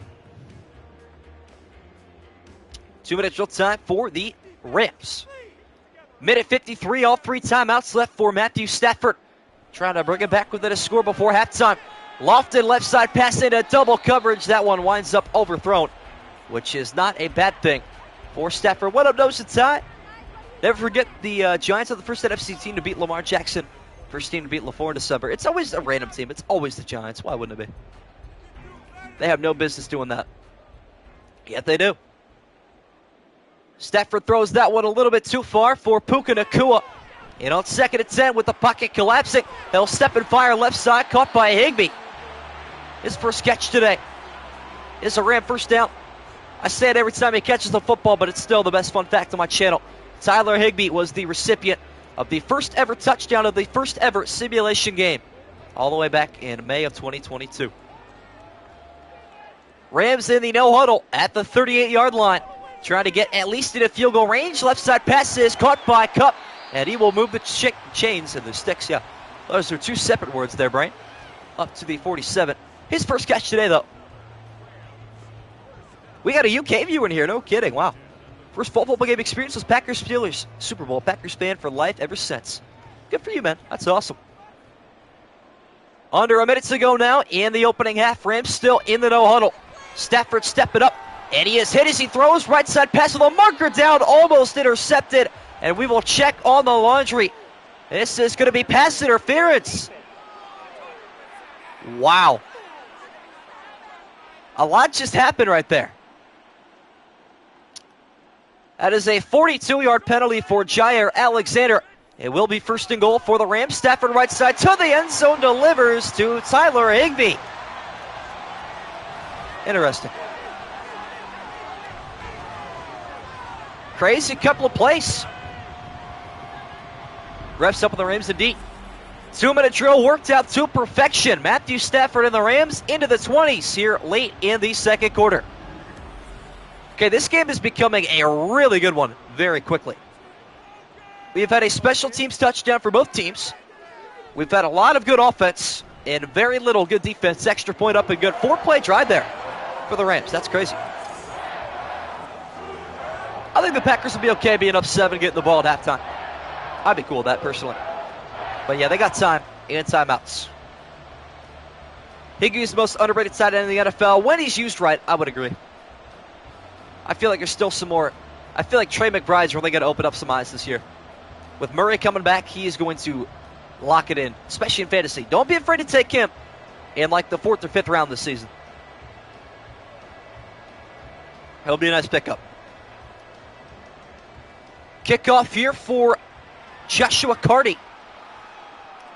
2-minute drill time for the Rams. Minute 53, all 3 timeouts left for Matthew Stafford. Trying to bring it back within a score before halftime. Lofted left side pass into double coverage. That one winds up overthrown, which is not a bad thing for Stafford. What up, Nose and Ty? Never forget the Giants are the first NFC team to beat Lamar Jackson. First team to beat LaFleur in December. It's always a random team. It's always the Giants. Why wouldn't it be? They have no business doing that. Yet they do. Stafford throws that one a little bit too far for Puka Nacua. And on 2nd and 10 with the pocket collapsing, they'll step and fire left side, caught by Higbee. His first catch today is a Ram first down. I say it every time he catches the football, but it's still the best fun fact on my channel. Tyler Higbee was the recipient of the first ever touchdown of the first ever simulation game, all the way back in May of 2022. Rams in the no huddle at the 38-yard line, trying to get at least in a field goal range. Left side pass is caught by Kupp, and he will move the chains and the sticks. Yeah, those are 2 separate words there, Brian. Up to the 47. His first catch today, though. We got a UK viewer in here, no kidding. Wow. First football game experience was Packers Steelers Super Bowl. Packers fan for life ever since. Good for you, man. That's awesome. Under a minute to go now in the opening half. Rams still in the no huddle. Stafford stepping up, and he is hit as he throws. Right side pass with a marker down, almost intercepted. And we will check on the laundry. This is going to be pass interference. Wow. A lot just happened right there. That is a 42-yard penalty for Jair Alexander. It will be 1st and goal for the Rams. Stafford right side to the end zone, delivers to Tyler Higbee. Interesting. Crazy couple of plays. Refs up on the Rams indeed. 2-minute drill worked out to perfection. Matthew Stafford and the Rams into the 20s here late in the second quarter. Okay, this game is becoming a really good one very quickly. We've had a special teams touchdown for both teams. We've had a lot of good offense and very little good defense. Extra point up and good. 4-play drive there for the Rams. That's crazy. I think the Packers will be okay being up 7, getting the ball at halftime. I'd be cool with that, personally. But yeah, they got time and timeouts. Higgy's the most underrated tight end in the NFL. When he's used right, I would agree. I feel like there's still some more. I feel like Trey McBride's really going to open up some eyes this year. With Murray coming back, he is going to lock it in, especially in fantasy. Don't be afraid to take him in like the 4th or 5th round this season. He'll be a nice pickup. Kickoff here for Joshua Carty.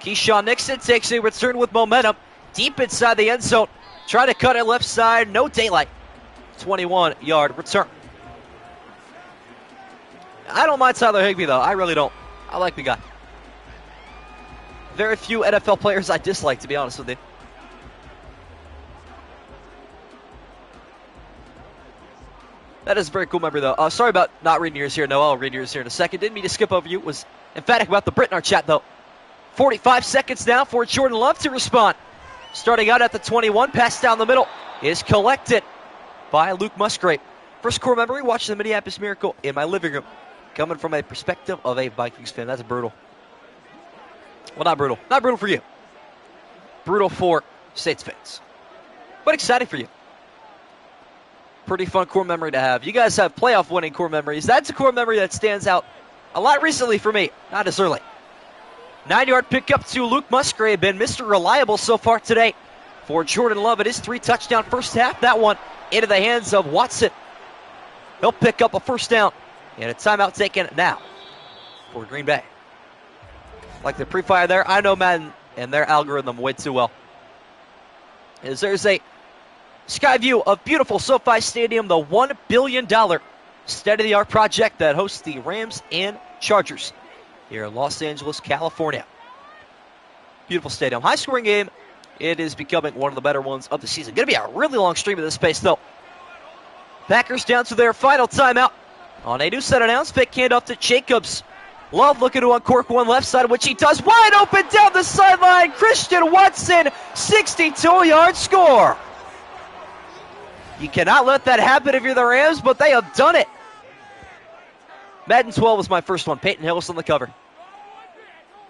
Keyshawn Nixon takes a return with momentum. Deep inside the end zone. Trying to cut it left side. No daylight. 21-yard return. I don't mind Tyler Higbee, though. I really don't. I like the guy. Very few NFL players I dislike, to be honest with you. That is a very cool memory, though. Sorry about not reading yours here, Noah. I'll read yours here in a second. Didn't mean to skip over you. Was emphatic about the Brit in our chat, though. 45 seconds now for Jordan Love to respond. Starting out at the 21, pass down the middle is collected by Luke Musgrave. First core memory, watching the Minneapolis Miracle in my living room. Coming from a perspective of a Vikings fan. That's brutal. Well, not brutal. Not brutal for you. Brutal for Saints fans. But exciting for you. Pretty fun core memory to have. You guys have playoff winning core memories. That's a core memory that stands out a lot recently for me. Not as early. 9-yard pickup to Luke Musgrave. Been Mr. Reliable so far today for Jordan Love. It is 3 touchdown first half. That one into the hands of Watson. He'll pick up a first down. And a timeout taken now for Green Bay. Like the pre-fire there. I know Madden and their algorithm way too well. As there's a sky view of beautiful SoFi Stadium, the $1 billion state-of-the-art project that hosts the Rams and Chargers here in Los Angeles, California. Beautiful stadium. High-scoring game. It is becoming one of the better ones of the season. Going to be a really long stream of this space, though. Packers down to their final timeout. On a new set of downs, fake handoff to Jacobs. Love looking to uncork one left side, which he does. Wide open down the sideline. Christian Watson, 62-yard score. You cannot let that happen if you're the Rams, but they have done it. Madden 12 was my first one. Peyton Hillis on the cover.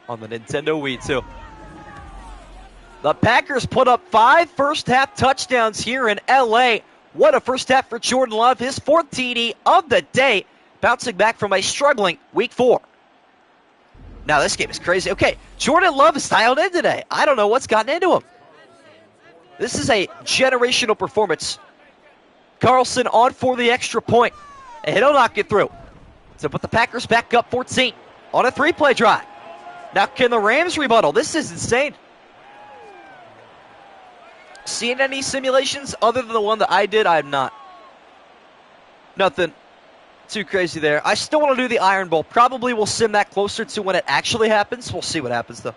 On the Nintendo Wii, too. The Packers put up 5 first-half touchdowns here in L.A. What a first half for Jordan Love. His 4th TD of the day, bouncing back from a struggling Week 4. Now, this game is crazy. Okay, Jordan Love is dialed in today. I don't know what's gotten into him. This is a generational performance. Carlson on for the extra point, and he'll knock it through. So put the Packers back up 14 on a 3-play drive. Now, can the Rams rebuttal? This is insane. Seen any simulations other than the one that I did? I have not. Nothing too crazy there. I still want to do the Iron Bowl. Probably will sim that closer to when it actually happens. We'll see what happens, though.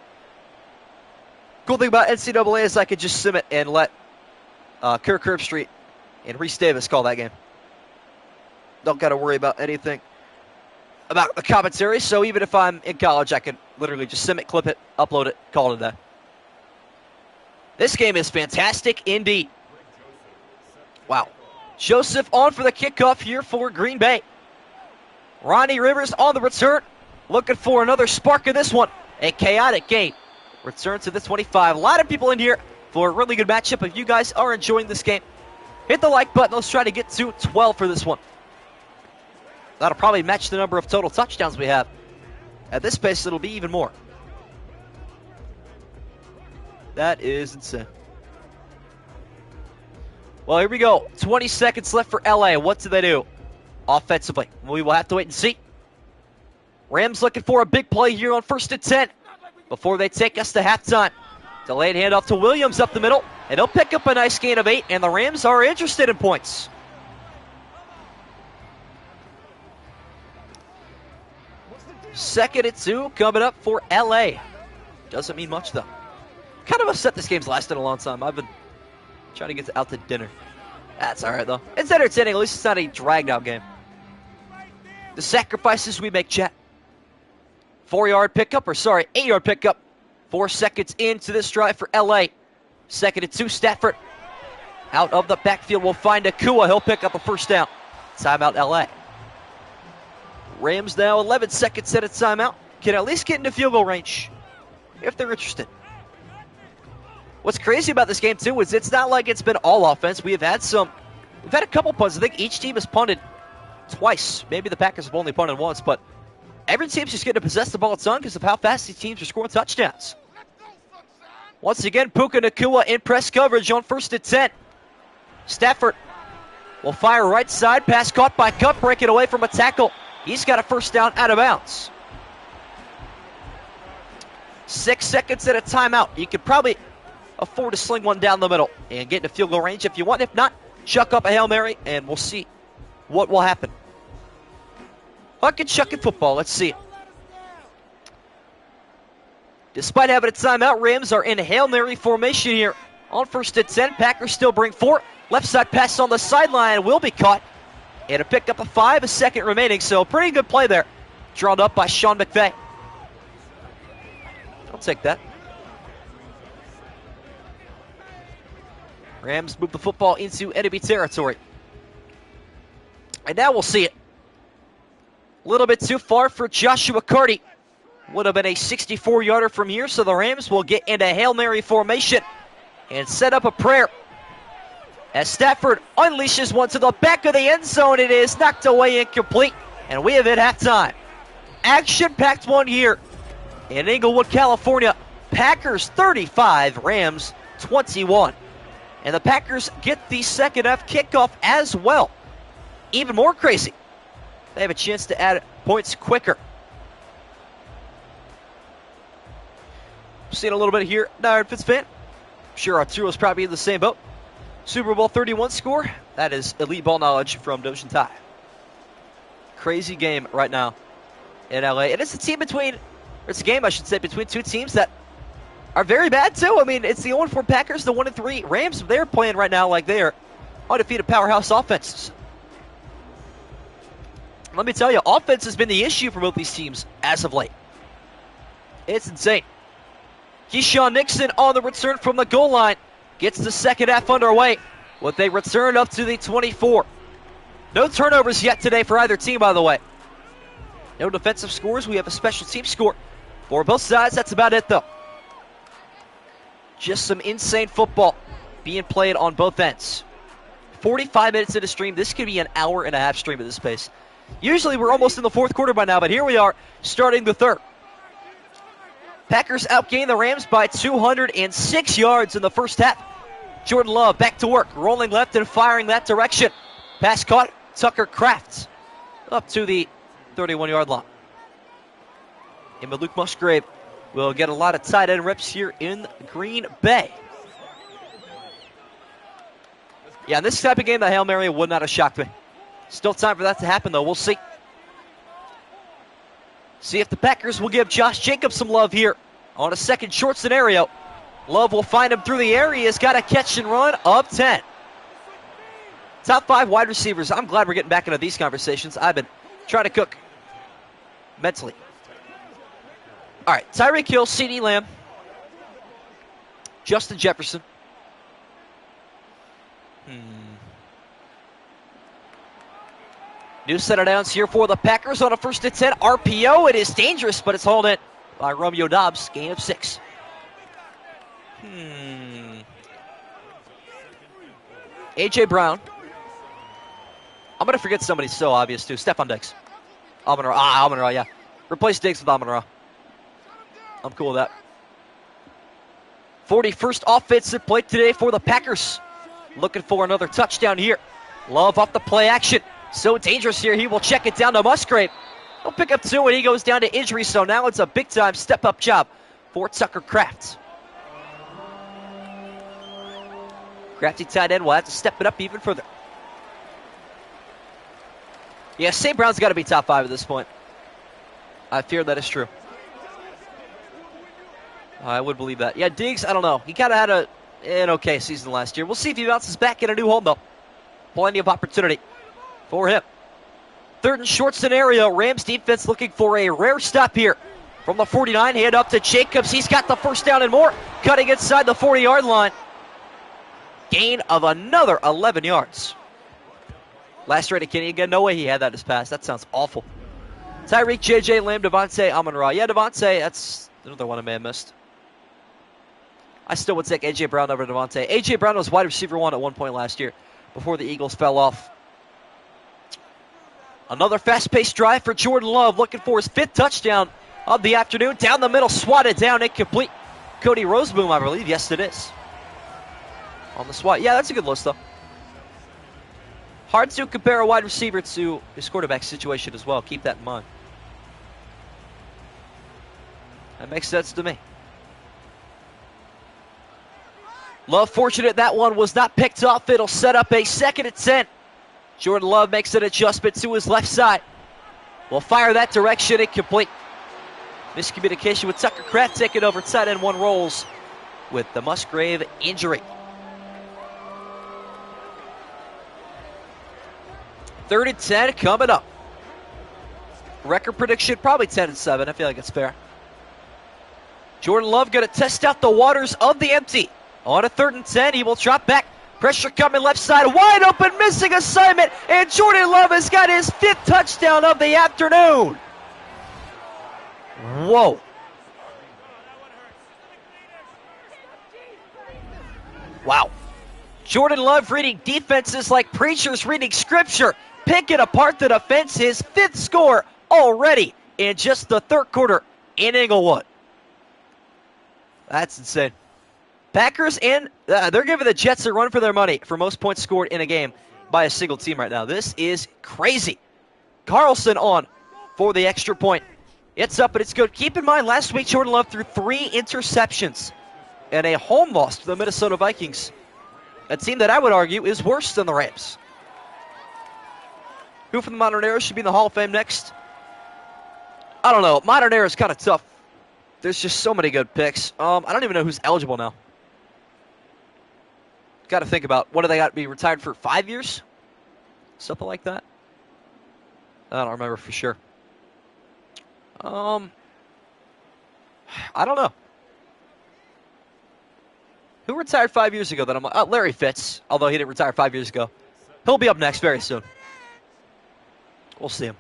Cool thing about NCAA is I could just sim it and let Kirk Herbstreit and Reese Davis call that game. Don't got to worry about anything about the commentary. So even if I'm in college, I can literally just sim it, clip it, upload it, call it a day. This game is fantastic indeed. Wow. Joseph on for the kickoff here for Green Bay. Ronnie Rivers on the return. Looking for another spark of this one. A chaotic game. Return to the 25. A lot of people in here for a really good matchup. If you guys are enjoying this game, hit the like button. Let's try to get to 12 for this one. That'll probably match the number of total touchdowns we have. At this pace, it'll be even more. That is insane. Well, here we go. 20 seconds left for LA. What do they do offensively? We will have to wait and see. Rams looking for a big play here on 1st and 10 before they take us to halftime. Delayed handoff to Williams up the middle, and he'll pick up a nice gain of 8, and the Rams are interested in points. Second and 2 coming up for LA. Doesn't mean much, though. Kind of upset this game's lasted a long time. I've been trying to get out to dinner. That's all right, though. It's entertaining. At least it's not a dragged-out game. The sacrifices we make, chat. 8-yard pickup. 4 seconds into this drive for L.A. Second and 2, Stafford. Out of the backfield, we'll find Akua. He'll pick up a first down. Timeout, L.A. Rams now 11 seconds at a timeout. Can at least get into field goal range if they're interested. What's crazy about this game, too, is it's not like it's been all offense. We've had a couple punts. I think each team has punted twice. Maybe the Packers have only punted once, but every team's just getting to possess the ball a ton because of how fast these teams are scoring touchdowns. Once again, Puka Nacua in press coverage on 1st and 10. Stafford will fire right side. Pass caught by Cup, breaking away from a tackle. He's got a first down out of bounds. 6 seconds at a timeout. You could probably afford to sling one down the middle and get into field goal range if you want. If not, chuck up a Hail Mary and we'll see what will happen. Huck and chuck in football. Let's see it. Despite having a timeout, Rams are in Hail Mary formation here on 1st and 10. Packers still bring 4. Left side pass on the sideline will be caught. And a pick up a 5, a second remaining. So pretty good play there. Drawn up by Sean McVay. I'll take that. Rams move the football into enemy territory. And now we'll see it. A little bit too far for Joshua Carty. Would have been a 64-yarder from here, so the Rams will get into Hail Mary formation and set up a prayer. As Stafford unleashes one to the back of the end zone, it is knocked away incomplete, and we have hit halftime. Action-packed one here in Inglewood, California. Packers 35, Rams 21. And the Packers get the second half kickoff as well. Even more crazy, they have a chance to add points quicker. Seen a little bit here, Iron Fitz fan. I'm sure Arturo's probably in the same boat. Super Bowl 31 score. That is elite ball knowledge from Doshin Tai. Crazy game right now in LA. And it's a game, I should say, between two teams that are very bad too. I mean, it's the 0-4 Packers, the 1-3 Rams. They're playing right now like they're undefeated powerhouse offenses. Let me tell you, offense has been the issue for both these teams as of late. It's insane. Keyshawn Nixon on the return from the goal line. Gets the second half underway with a return up to the 24. No turnovers yet today for either team, by the way. No defensive scores. We have a special team score for both sides. That's about it, though. Just some insane football being played on both ends. 45 minutes into stream. This could be an hour and a half stream at this pace. Usually we're almost in the fourth quarter by now, but here we are starting the third. Packers outgain the Rams by 206 yards in the first half. Jordan Love back to work, rolling left and firing that direction. Pass caught, Tucker Kraft up to the 31-yard line. And Luke Musgrave will get a lot of tight end reps here in Green Bay. Yeah, in this type of game, the Hail Mary would not have shocked me. Still time for that to happen, though. We'll see. See if the Packers will give Josh Jacobs some love here on a second short scenario. Love will find him through the air. He has got a catch and run of 10. Top 5 wide receivers. I'm glad we're getting back into these conversations. I've been trying to cook mentally. All right, Tyreek Hill, CeeDee Lamb, Justin Jefferson. New set of downs here for the Packers on a 1st and 10. RPO, it is dangerous, but it's hauled in by Romeo Doubs. Gain of 6. A.J. Brown. I'm going to forget somebody so obvious, too. Stephon Diggs. Amon-Ra, yeah. Replace Diggs with Amon-Ra. I'm cool with that. 41st offensive play today for the Packers. Looking for another touchdown here. Love off the play action. So dangerous here. He will check it down to Musgrave. He'll pick up 2, and he goes down to injury. So now it's a big-time step-up job for Tucker Kraft. Crafty tight end will have to step it up even further. Yeah, St. Brown's got to be top 5 at this point. I fear that is true. I would believe that. Yeah, Diggs, I don't know. He kind of had an okay season last year. We'll see if he bounces back in a new home, though. Plenty of opportunity for him. 3rd and short scenario. Rams defense looking for a rare stop here. From the 49, hand up to Jacobs. He's got the first down and more. Cutting inside the 40-yard line. Gain of another 11 yards. Last rated Kenny again. No way he had that in his pass. That sounds awful. Tyreek, J.J. Lamb, Devontae, Amon-Ra. Yeah, Devontae, that's another one I may have missed. I still would take A.J. Brown over Devontae. A.J. Brown was wide receiver 1 at one point last year before the Eagles fell off. Another fast-paced drive for Jordan Love, looking for his 5th touchdown of the afternoon. Down the middle, swatted down, incomplete. Cody Roseboom, I believe. Yes, it is. On the swat. Yeah, that's a good list, though. Hard to compare a wide receiver to his quarterback situation as well. Keep that in mind. That makes sense to me. Love fortunate that one was not picked off. It'll set up a 2nd and 10. Jordan Love makes an adjustment to his left side. Will fire that direction, incomplete. Miscommunication with Tucker Kraft taking over. Tight end 1 rolls with the Musgrave injury. 3rd and 10 coming up. Record prediction, probably 10 and 7. I feel like it's fair. Jordan Love going to test out the waters of the empty. On a 3rd and 10, he will drop back. Pressure coming left side, wide open, missing assignment, and Jordan Love has got his 5th touchdown of the afternoon. Whoa. Wow. Jordan Love reading defenses like preachers reading scripture, picking apart the defense, his 5th score already in just the 3rd quarter in Inglewood. That's insane. Packers, and they're giving the Jets a run for their money for most points scored in a game by a single team right now. This is crazy. Carlson on for the extra point. It's up, and it's good. Keep in mind, last week Jordan Love threw 3 interceptions and a home loss to the Minnesota Vikings, a team that I would argue is worse than the Rams. Who from the Modern Era should be in the Hall of Fame next? I don't know. Modern Era is kind of tough. There's just so many good picks. I don't even know who's eligible now. Got to think about, what do they got to be retired for, 5 years? Something like that. I don't remember for sure. I don't know. Who retired 5 years ago that I'm like, Larry Fitz, although he didn't retire 5 years ago. He'll be up next very soon. We'll see him.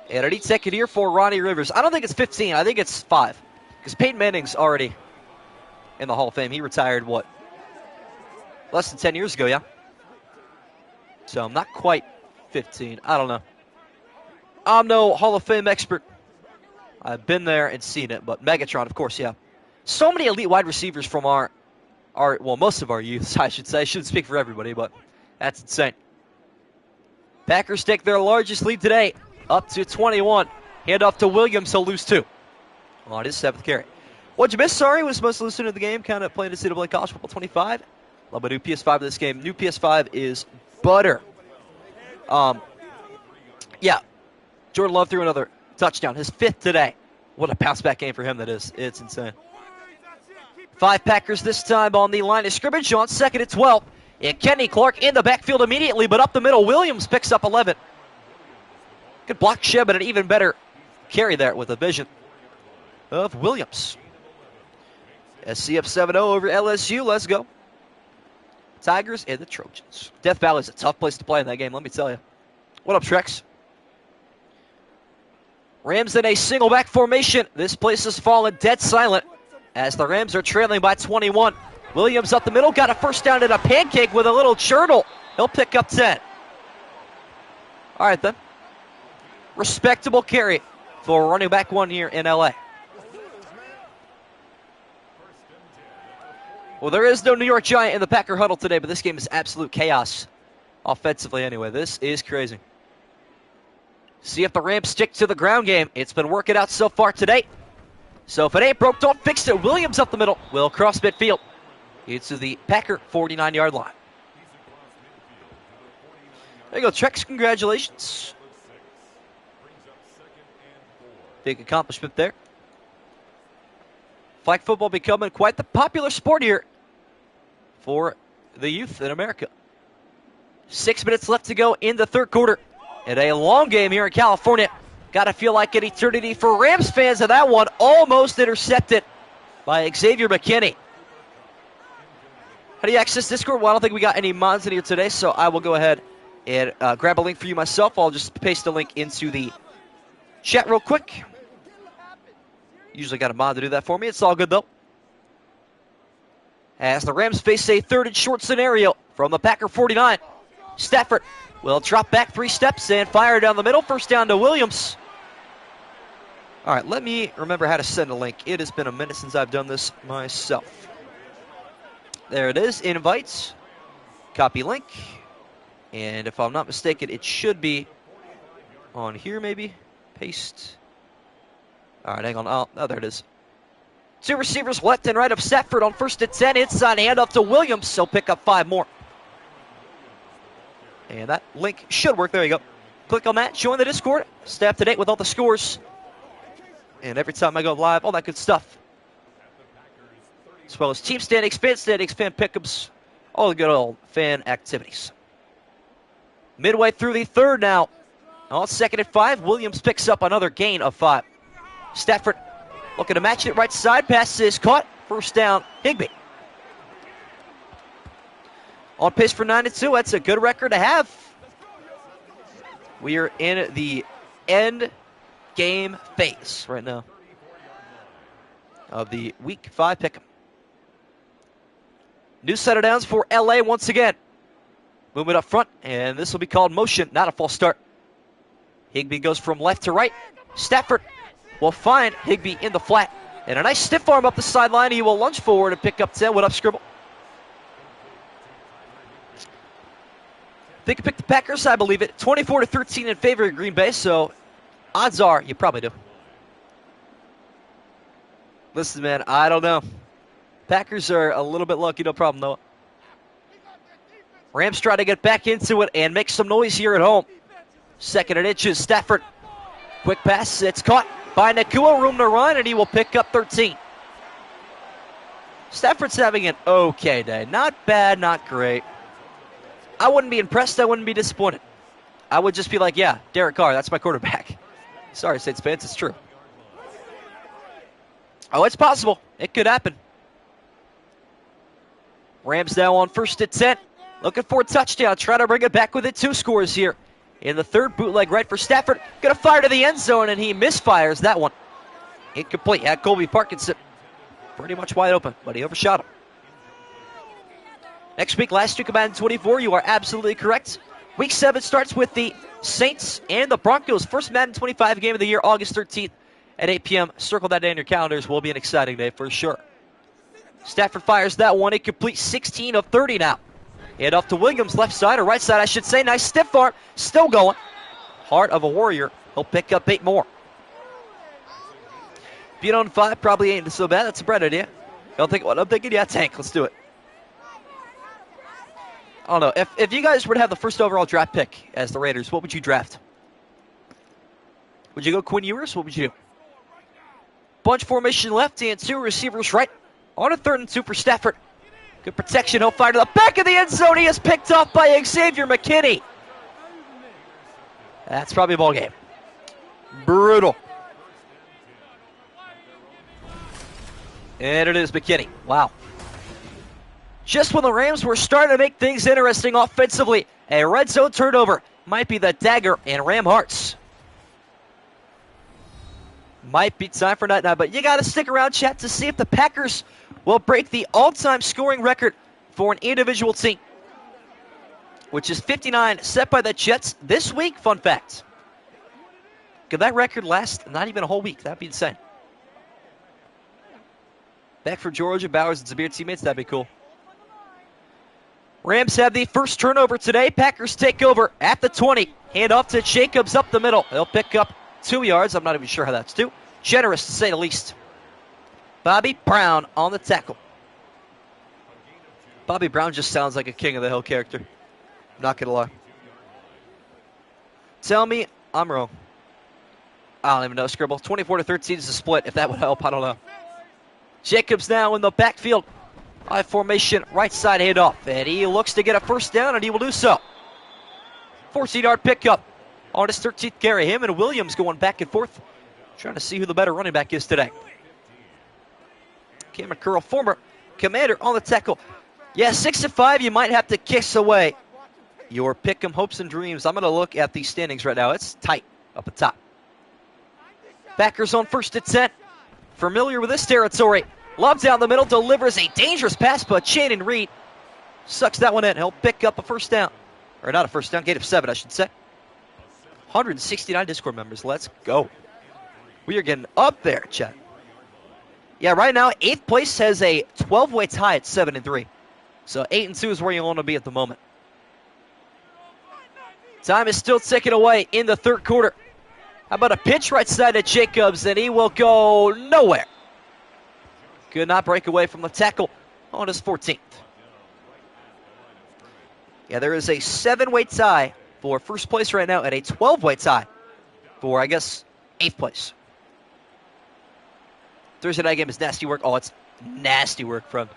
And an 8-second here for Ronnie Rivers. I don't think it's 15. I think it's 5. Because Peyton Manning's already in the Hall of Fame. He retired, what? Less than 10 years ago, yeah? So I'm not quite 15. I don't know. I'm no Hall of Fame expert. I've been there and seen it, but Megatron, of course, yeah. So many elite wide receivers from our well, most of our youth, I should say. I shouldn't speak for everybody, but that's insane. Packers take their largest lead today, up to 21. Hand off to Williams, he'll lose 2 on his 7th carry. What'd you miss? Sorry, was most listening to the game, kind of playing NCAA College Football 25. Love my new PS5 of this game. New PS5 is butter. Yeah, Jordan Love threw another touchdown, his 5th today. What a bounce-back game for him that is. It's insane. 5 Packers this time on the line of scrimmage on 2nd and 12. And Kenny Clark in the backfield immediately, but up the middle, Williams picks up 11. Good block, Sheb, and an even better carry there with a vision of Williams. SC up 7-0 over LSU. Let's go. Tigers and the Trojans. Death Valley is a tough place to play in that game, let me tell you. What up, Trex? Rams in a single back formation. This place has fallen dead silent as the Rams are trailing by 21. Williams up the middle, got a first down and a pancake with a little churtle. He'll pick up 10. All right, then. Respectable carry for running back 1 here in LA. Well, there is no New York Giant in the Packer huddle today, but this game is absolute chaos offensively anyway. This is crazy. See if the Rams stick to the ground game. It's been working out so far today. So if it ain't broke, don't fix it. Williams up the middle. Will cross midfield. It's to the Packer 49-yard line. There you go, Trex. Congratulations. Big accomplishment there. Flag football becoming quite the popular sport here for the youth in America. 6 minutes left to go in the 3rd quarter. And a long game here in California. Got to feel like an eternity for Rams fans, and that one almost intercepted by Xavier McKinney. How do you access Discord? Well, I don't think we got any mods in here today, so I will go ahead and grab a link for you myself. I'll just paste the link into the chat real quick. Usually got a mod to do that for me. It's all good, though. As the Rams face a 3rd and short scenario from the Packer 49. Stafford will drop back 3 steps and fire down the middle. First down to Williams. All right, let me remember how to send a link. It has been a minute since I've done this myself. There it is, invites, copy link, and if I'm not mistaken, it should be on here maybe. Paste. All right, hang on. Oh, there it is. 2 receivers left and right of Stafford on 1st and 10. Inside handoff to Williams. He'll pick up 5 more. And that link should work. There you go. Click on that. Join the Discord. Stay up to date with all the scores. And every time I go live, all that good stuff. As well as team standings, fan pickups, all the good old fan activities. Midway through the 3rd now. On 2nd and 5, Williams picks up another gain of 5. Stafford looking to match it right side. Pass is caught. First down, Higbee. On pace for 9-2. That's a good record to have. We are in the end game phase right now of the Week 5 pick'em. New set of downs for LA once again. Movement up front, and this will be called motion, not a false start. Higbee goes from left to right. Stafford will find Higbee in the flat. And a nice stiff arm up the sideline. He will lunge forward and pick up 10. What up, Scribble? They can pick the Packers, I believe it. 24-13 in favor of Green Bay, so odds are you probably do. Listen, man, I don't know. Packers are a little bit lucky, no problem, though. Rams try to get back into it and make some noise here at home. 2nd and inches, Stafford. Quick pass, it's caught by Nakua, room to run, and he will pick up 13. Stafford's having an okay day. Not bad, not great. I wouldn't be impressed, I wouldn't be disappointed. I would just be like, yeah, Derek Carr, that's my quarterback. Sorry, Saints fans, it's true. Oh, it's possible. It could happen. Rams now on 1st and 10. Looking for a touchdown. Trying to bring it back within 2 scores here. In the 3rd, bootleg right for Stafford. Going to fire to the end zone, and he misfires that one. Incomplete. Had Colby Parkinson pretty much wide open, but he overshot him. Next week, last week of Madden 24, you are absolutely correct. Week 7 starts with the Saints and the Broncos. First Madden 25 game of the year, August 13th at 8 p.m. Circle that day in your calendars. Will be an exciting day for sure. Stafford fires that one. Incomplete, 16 of 30 now. Hand off to Williams, left side, or right side, I should say. Nice stiff arm. Still going. Heart of a warrior. He'll pick up 8 more. Being on 5 probably ain't so bad. That's a bright idea. Don't think what I'm thinking? Yeah, tank. Let's do it. I don't know. If you guys were to have the first overall draft pick as the Raiders, what would you draft? Would you go Quinn Ewers? What would you do? Bunch formation left and 2 receivers right. On a 3rd and 2 for Stafford. Good protection. He'll fire to the back of the end zone. He is picked off by Xavier McKinney. That's probably a ball game. Brutal. And it is McKinney. Wow. Just when the Rams were starting to make things interesting offensively, a red zone turnover might be the dagger in Ram hearts. Might be time for night now, but you got to stick around, chat, to see if the Packers will break the all-time scoring record for an individual team, which is 59, set by the Jets this week. Fun fact. Could that record last not even a whole week? That'd be insane. Back for Georgia, Bowers, and Zabir teammates. That'd be cool. Rams have the first turnover today. Packers take over at the 20. Hand off to Jacobs up the middle. They'll pick up 2 yards. I'm not even sure how that's 2. Generous, to say the least. Bobby Brown on the tackle. Bobby Brown just sounds like a King of the Hill character. I'm not going to lie. Tell me I'm wrong. I don't even know, Scribble. 24-13 is a split. If that would help, I don't know. Jacobs now in the backfield. High formation, right side handoff. And he looks to get a first down, and he will do so. 14-yard pickup on his 13th carry. Him and Williams going back and forth. Trying to see who the better running back is today. Cameron Curl, former Commander, on the tackle. Yeah, 6-5, you might have to kiss away your pick'em hopes and dreams. I'm going to look at the standings right now. It's tight up at top. Packers on first and 10. Familiar with this territory. Love down the middle, delivers a dangerous pass, but Shannon Reed sucks that one in. He'll pick up a first down. Or not a first down, gain of 7, I should say. 169 Discord members. Let's go. We are getting up there, chat. Yeah, right now, 8th place has a 12-way tie at 7-3. So 8-2 is where you want to be at the moment. Time is still ticking away in the third quarter. How about a pitch right side of Jacobs, and he will go nowhere. Could not break away from the tackle on his 14th. Yeah, there is a 7-way tie for first place right now and a 12-way tie for, I guess, 8th place. Thursday night game is nasty work. Oh, it's nasty work from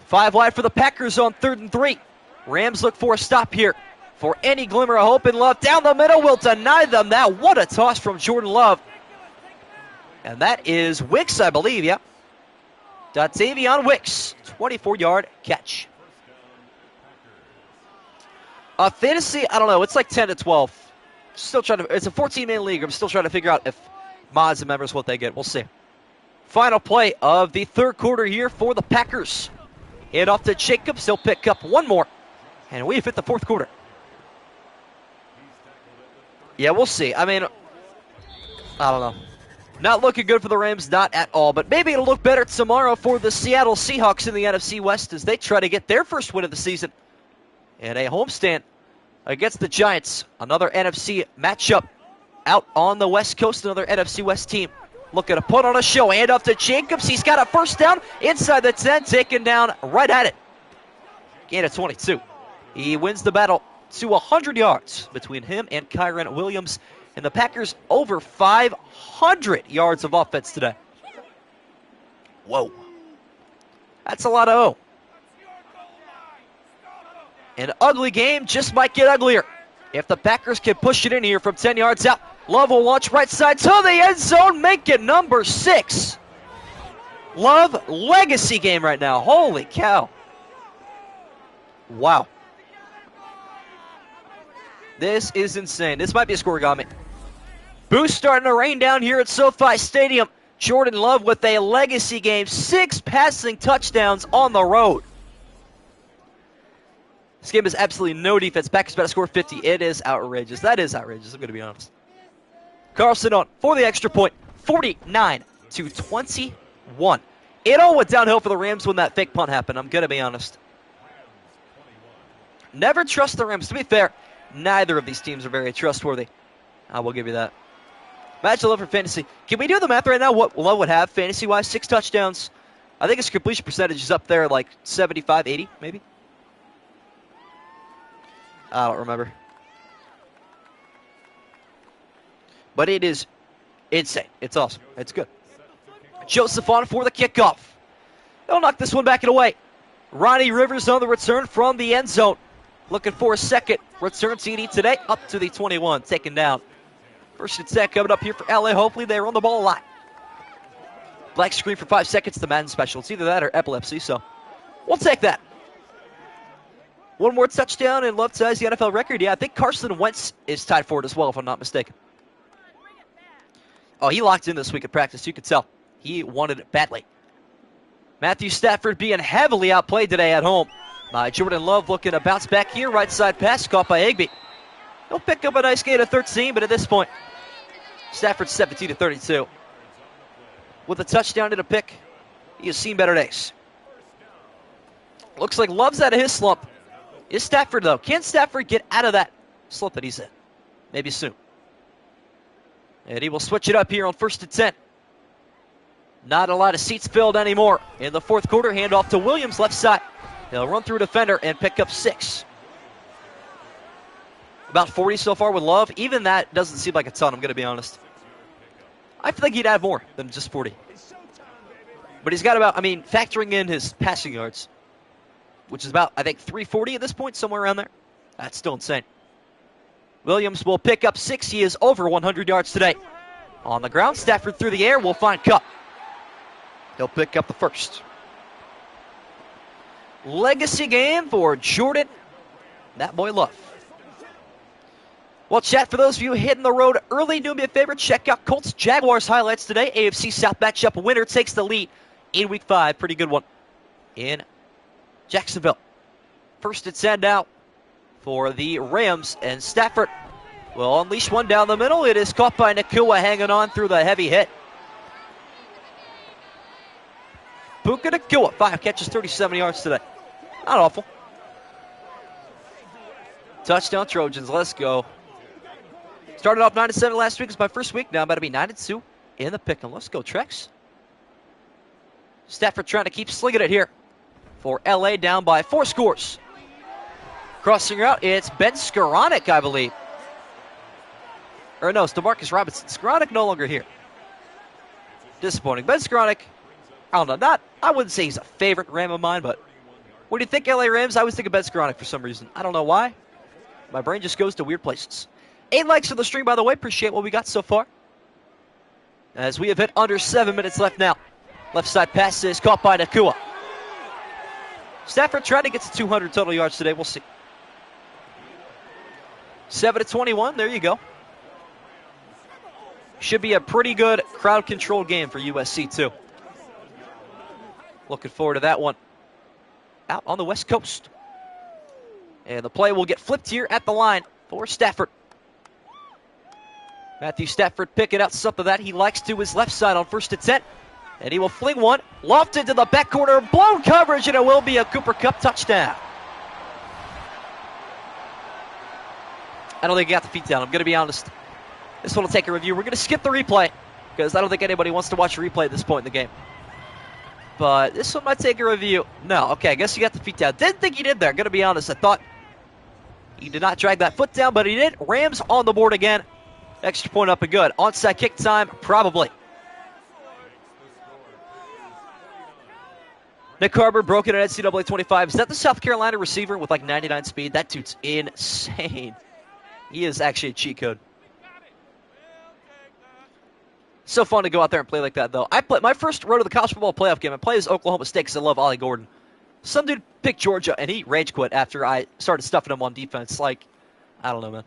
5 wide for the Packers on 3rd and 3. Rams look for a stop here. For any glimmer of hope and Love down the middle will deny them that. What a toss from Jordan Love. And that is Wicks, I believe, yeah. Davion Wicks, 24-yard catch. Fantasy, I don't know. It's like 10 to 12. Still trying to. It's a 14-man league. I'm still trying to figure out if mods and members what they get. We'll see. Final play of the third quarter here for the Packers. Hand off to Jacobs. He'll pick up one more. And we've hit the fourth quarter. Yeah, we'll see. I mean, I don't know. Not looking good for the Rams, not at all. But maybe it'll look better tomorrow for the Seattle Seahawks in the NFC West as they try to get their first win of the season. And a homestand against the Giants. Another NFC matchup out on the West Coast. Another NFC West team looking to put on a show. Hand off to Jacobs. He's got a first down inside the 10. Taken down right at it. Gain of 22. He wins the battle to 100 yards between him and Kyron Williams. And the Packers over 500 yards of offense today. Whoa. That's a lot of O. An ugly game just might get uglier. If the Packers can push it in here from 10 yards out, Love will launch right side to the end zone, make it number 6. Love, legacy game right now. Holy cow. Wow. This is insane. This might be a scoregami. Boost starting to rain down here at SoFi Stadium. Jordan Love with a legacy game. 6 passing touchdowns on the road. This game is absolutely no defense. Packers about to score 50. It is outrageous. That is outrageous, I'm going to be honest. Carlson on for the extra point. 49-21. It all went downhill for the Rams when that fake punt happened. I'm going to be honest. Never trust the Rams. To be fair, neither of these teams are very trustworthy. I will give you that. Match Love for fantasy. Can we do the math right now? What Love would have fantasy-wise? 6 touchdowns. I think his completion percentage is up there like 75, 80 maybe. I don't remember. But it is insane. It's awesome. It's good. Joseph on for the kickoff. They'll knock this one back and away. Ronnie Rivers on the return from the end zone. Looking for a second return TD today. Up to the 21. Taken down. First and 10 coming up here for LA. Hopefully they run the ball a lot. Black screen for 5 seconds. The Madden special. It's either that or epilepsy. So we'll take that. One more touchdown and Love ties the NFL record. Yeah, I think Carson Wentz is tied for it as well, if I'm not mistaken. Oh, he locked in this week at practice. You could tell. He wanted it badly. Matthew Stafford being heavily outplayed today at home. Jordan Love looking to bounce back here. Right side pass caught by Higbee. He'll pick up a nice gain of 13, but at this point, Stafford 17-32. With a touchdown and a pick, he has seen better days. Looks like Love's out of his slump. Is Stafford, though? Can Stafford get out of that slump that he's in? Maybe soon. And he will switch it up here on 1st and 10. Not a lot of seats filled anymore. In the fourth quarter, handoff to Williams, left side. He'll run through defender and pick up 6. About 40 so far with Love. Even that doesn't seem like a ton, I'm going to be honest. I feel like he'd have more than just 40. But he's got about, factoring in his passing yards, which is about, I think, 340 at this point, somewhere around there. That's still insane. Williams will pick up 6. He is over 100 yards today. On the ground, Stafford through the air will find Kupp. He'll pick up the first. Legacy game for Jordan That boy Love. Well, chat, for those of you hitting the road early, do me a favor, check out Colts Jaguars highlights today. AFC South matchup winner takes the lead in Week 5. Pretty good one in Jacksonville. First and 10 now for the Rams, and Stafford will unleash one down the middle. It is caught by Nacua, hanging on through the heavy hit. Puka Nacua, 5 catches, 37 yards today. Not awful. Touchdown Trojans, let's go. Started off 9-7 last week. It's my first week. Now I'm about to be 9-2 in the pick. And let's go, Trex. Stafford trying to keep slinging it here for LA, down by 4 scores. Crossing route, it's Ben Skoranek, I believe. Or no, it's DeMarcus Robinson. Skoranek no longer here. Disappointing. Ben Skoranek, I don't know. I wouldn't say he's a favorite Ram of mine, but when you think LA Rams, I always think of Ben Skoranek for some reason. I don't know why. My brain just goes to weird places. 8 likes for the stream, by the way. Appreciate what we got so far. As we have hit under 7 minutes left now. Left side pass is caught by Nacua. Stafford trying to get to 200 total yards today. We'll see. 7-21. There you go. Should be a pretty good crowd-controlled game for USC, too. Looking forward to that one. Out on the West Coast. And the play will get flipped here at the line for Stafford. Matthew Stafford picking out something that he likes to his left side on 1st and 10. And he will fling one, lofted to the back corner, blown coverage, and it will be a Cooper Kupp touchdown. I don't think he got the feet down. I'm going to be honest. This one will take a review. We're going to skip the replay because I don't think anybody wants to watch a replay at this point in the game. But this one might take a review. No, okay, I guess he got the feet down. Didn't think he did there. I'm going to be honest. I thought he did not drag that foot down, but he did. Rams on the board again. Extra point up and good. Onside kick time, probably. Nick Carter broken at NCAA 25. Is that the South Carolina receiver with like 99 speed? That dude's insane. He is actually a cheat code. So fun to go out there and play like that, though. My first road to the college football playoff game, I played as Oklahoma State because I love Ollie Gordon. Some dude picked Georgia, and he rage quit after I started stuffing him on defense. Like, I don't know, man.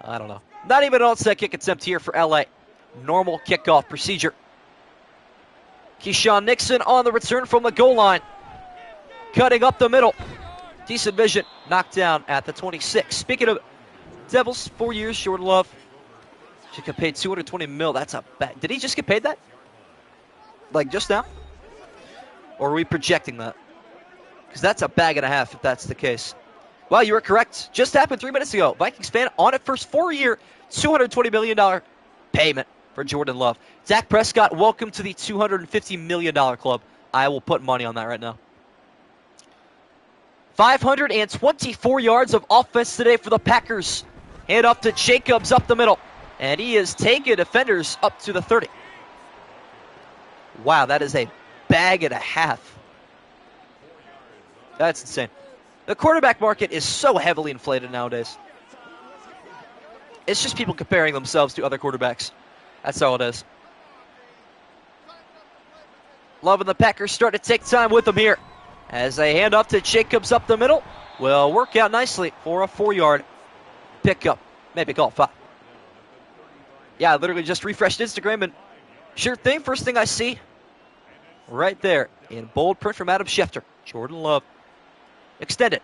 I don't know. Not even an onside kick attempt here for LA. Normal kickoff procedure. Keyshawn Nixon on the return from the goal line. Cutting up the middle. Decent vision. Knocked down at the 26. Speaking of Devils, 4 years, Jordan Love. She got paid $220 million. That's a bad. Did he just get paid that? Like just now? Or are we projecting that? Because that's a bag and a half if that's the case. Well, you were correct. Just happened 3 minutes ago. Vikings fan on it first 4-year, $220 million payment for Jordan Love. Dak Prescott, welcome to the $250 million club. I will put money on that right now. 524 yards of offense today for the Packers. Hand off to Jacobs up the middle. And he is taking defenders up to the 30. Wow, that is a bag and a half. That's insane. The quarterback market is so heavily inflated nowadays. It's just people comparing themselves to other quarterbacks. That's all it is. Love and the Packers start to take time with them here. As they hand off to Jacobs up the middle. Will work out nicely for a 4-yard pickup. Maybe call it 5. Yeah, I literally just refreshed Instagram and sure thing, first thing I see right there in bold print from Adam Schefter. Jordan Love. Extended.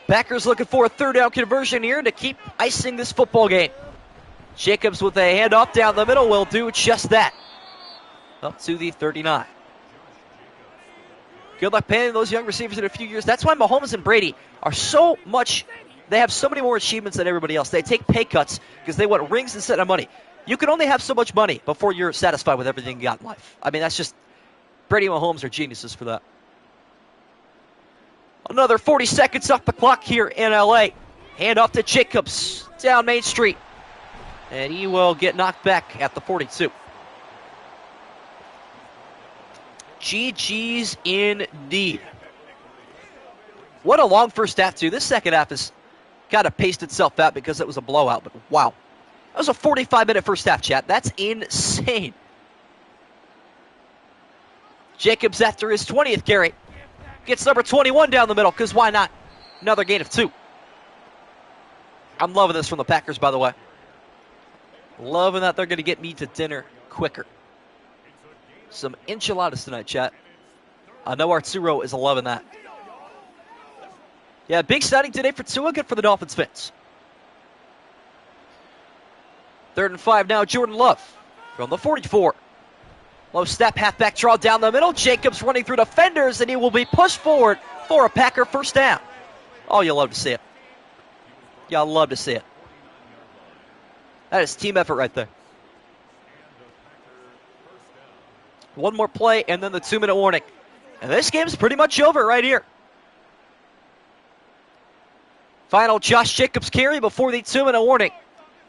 Packers looking for a 3rd down conversion here to keep icing this football game. Jacobs with a handoff down the middle will do just that. Up to the 39. Good luck paying those young receivers in a few years. That's why Mahomes and Brady are so much, they have so many more achievements than everybody else. They take pay cuts because they want rings instead of money. You can only have so much money before you're satisfied with everything you got in life. I mean, that's just, Brady and Mahomes are geniuses for that. Another 40 seconds off the clock here in LA. Hand off to Jacobs down Main Street. And he will get knocked back at the 42. GG's indeed. What a long first half, too. This second half has kind of paced itself out because it was a blowout, but wow. That was a 45-minute first half, chat. That's insane. Jacobs after his 20th carry. Gets number 21 down the middle, because why not? Another gain of 2. I'm loving this from the Packers, by the way. Loving that they're going to get me to dinner quicker. Some enchiladas tonight, chat. I know Arturo is loving that. Yeah, big signing today for Tua. Good for the Dolphins fans. 3rd and 5 now. Jordan Love from the 44. Low step, halfback draw down the middle. Jacobs running through defenders, and he will be pushed forward for a Packer first down. Oh, you'll love to see it. Y'all love to see it. That is team effort right there. One more play, and then the 2-minute warning. And this game's pretty much over right here. Final Josh Jacobs carry before the 2-minute warning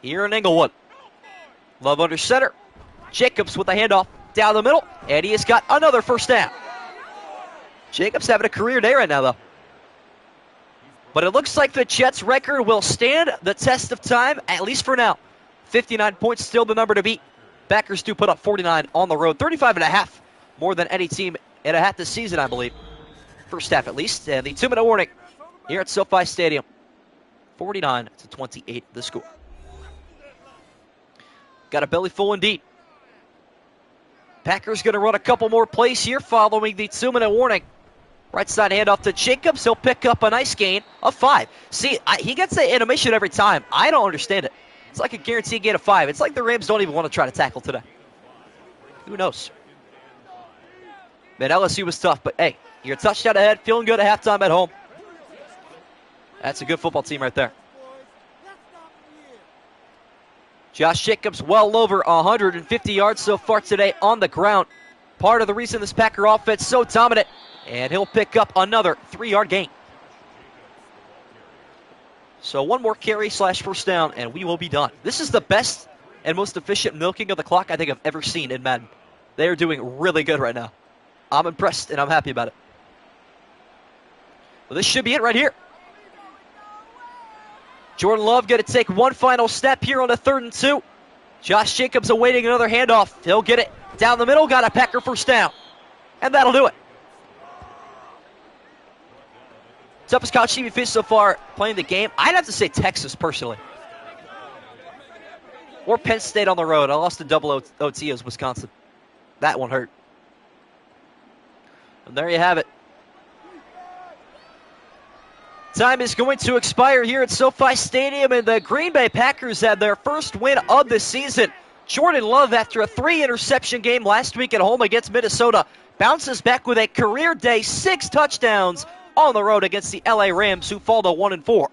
here in Inglewood. Love under center. Jacobs with the handoff down the middle, and he has got another first down. Jacobs having a career day right now, though. But it looks like the Jets' record will stand the test of time, at least for now. 59 points, still the number to beat. Packers do put up 49 on the road. 35.5, more than any team in a hat this season, I believe. First half, at least. And the 2-minute warning here at SoFi Stadium. 49-28, the score. Got a belly full indeed. Packers going to run a couple more plays here following the 2-minute warning. Right side handoff to Jacobs. He'll pick up a nice gain of 5. See, he gets the animation every time. I don't understand it. It's like a guaranteed gain of 5. It's like the Rams don't even want to try to tackle today. Who knows? Man, LSU was tough, but hey, you're a touchdown ahead, feeling good at halftime at home. That's a good football team right there. Josh Jacobs well over 150 yards so far today on the ground. Part of the reason this Packer offense is so dominant. And he'll pick up another 3-yard gain. So one more carry / first down, and we will be done. This is the best and most efficient milking of the clock I think I've ever seen in Madden. They are doing really good right now. I'm impressed, and I'm happy about it. Well, this should be it right here. Jordan Love going to take one final step here on a 3rd and 2. Josh Jacobs awaiting another handoff. He'll get it down the middle. Got a Packer first down. And that'll do it. Toughest college team we've so far playing the game. I'd have to say Texas, personally. Or Penn State on the road. I lost a double OT as Wisconsin. That one hurt. And there you have it. Time is going to expire here at SoFi Stadium, and the Green Bay Packers had their first win of the season. Jordan Love, after a 3-interception game last week at home against Minnesota, bounces back with a career day, 6 touchdowns on the road against the LA Rams, who fall to 1-4.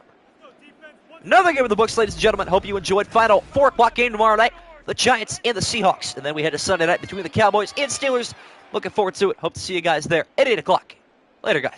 Another game in the books, ladies and gentlemen. Hope you enjoyed. Final 4 o'clock game tomorrow night, the Giants and the Seahawks. And then we head to Sunday night between the Cowboys and Steelers. Looking forward to it. Hope to see you guys there at 8 o'clock. Later, guys.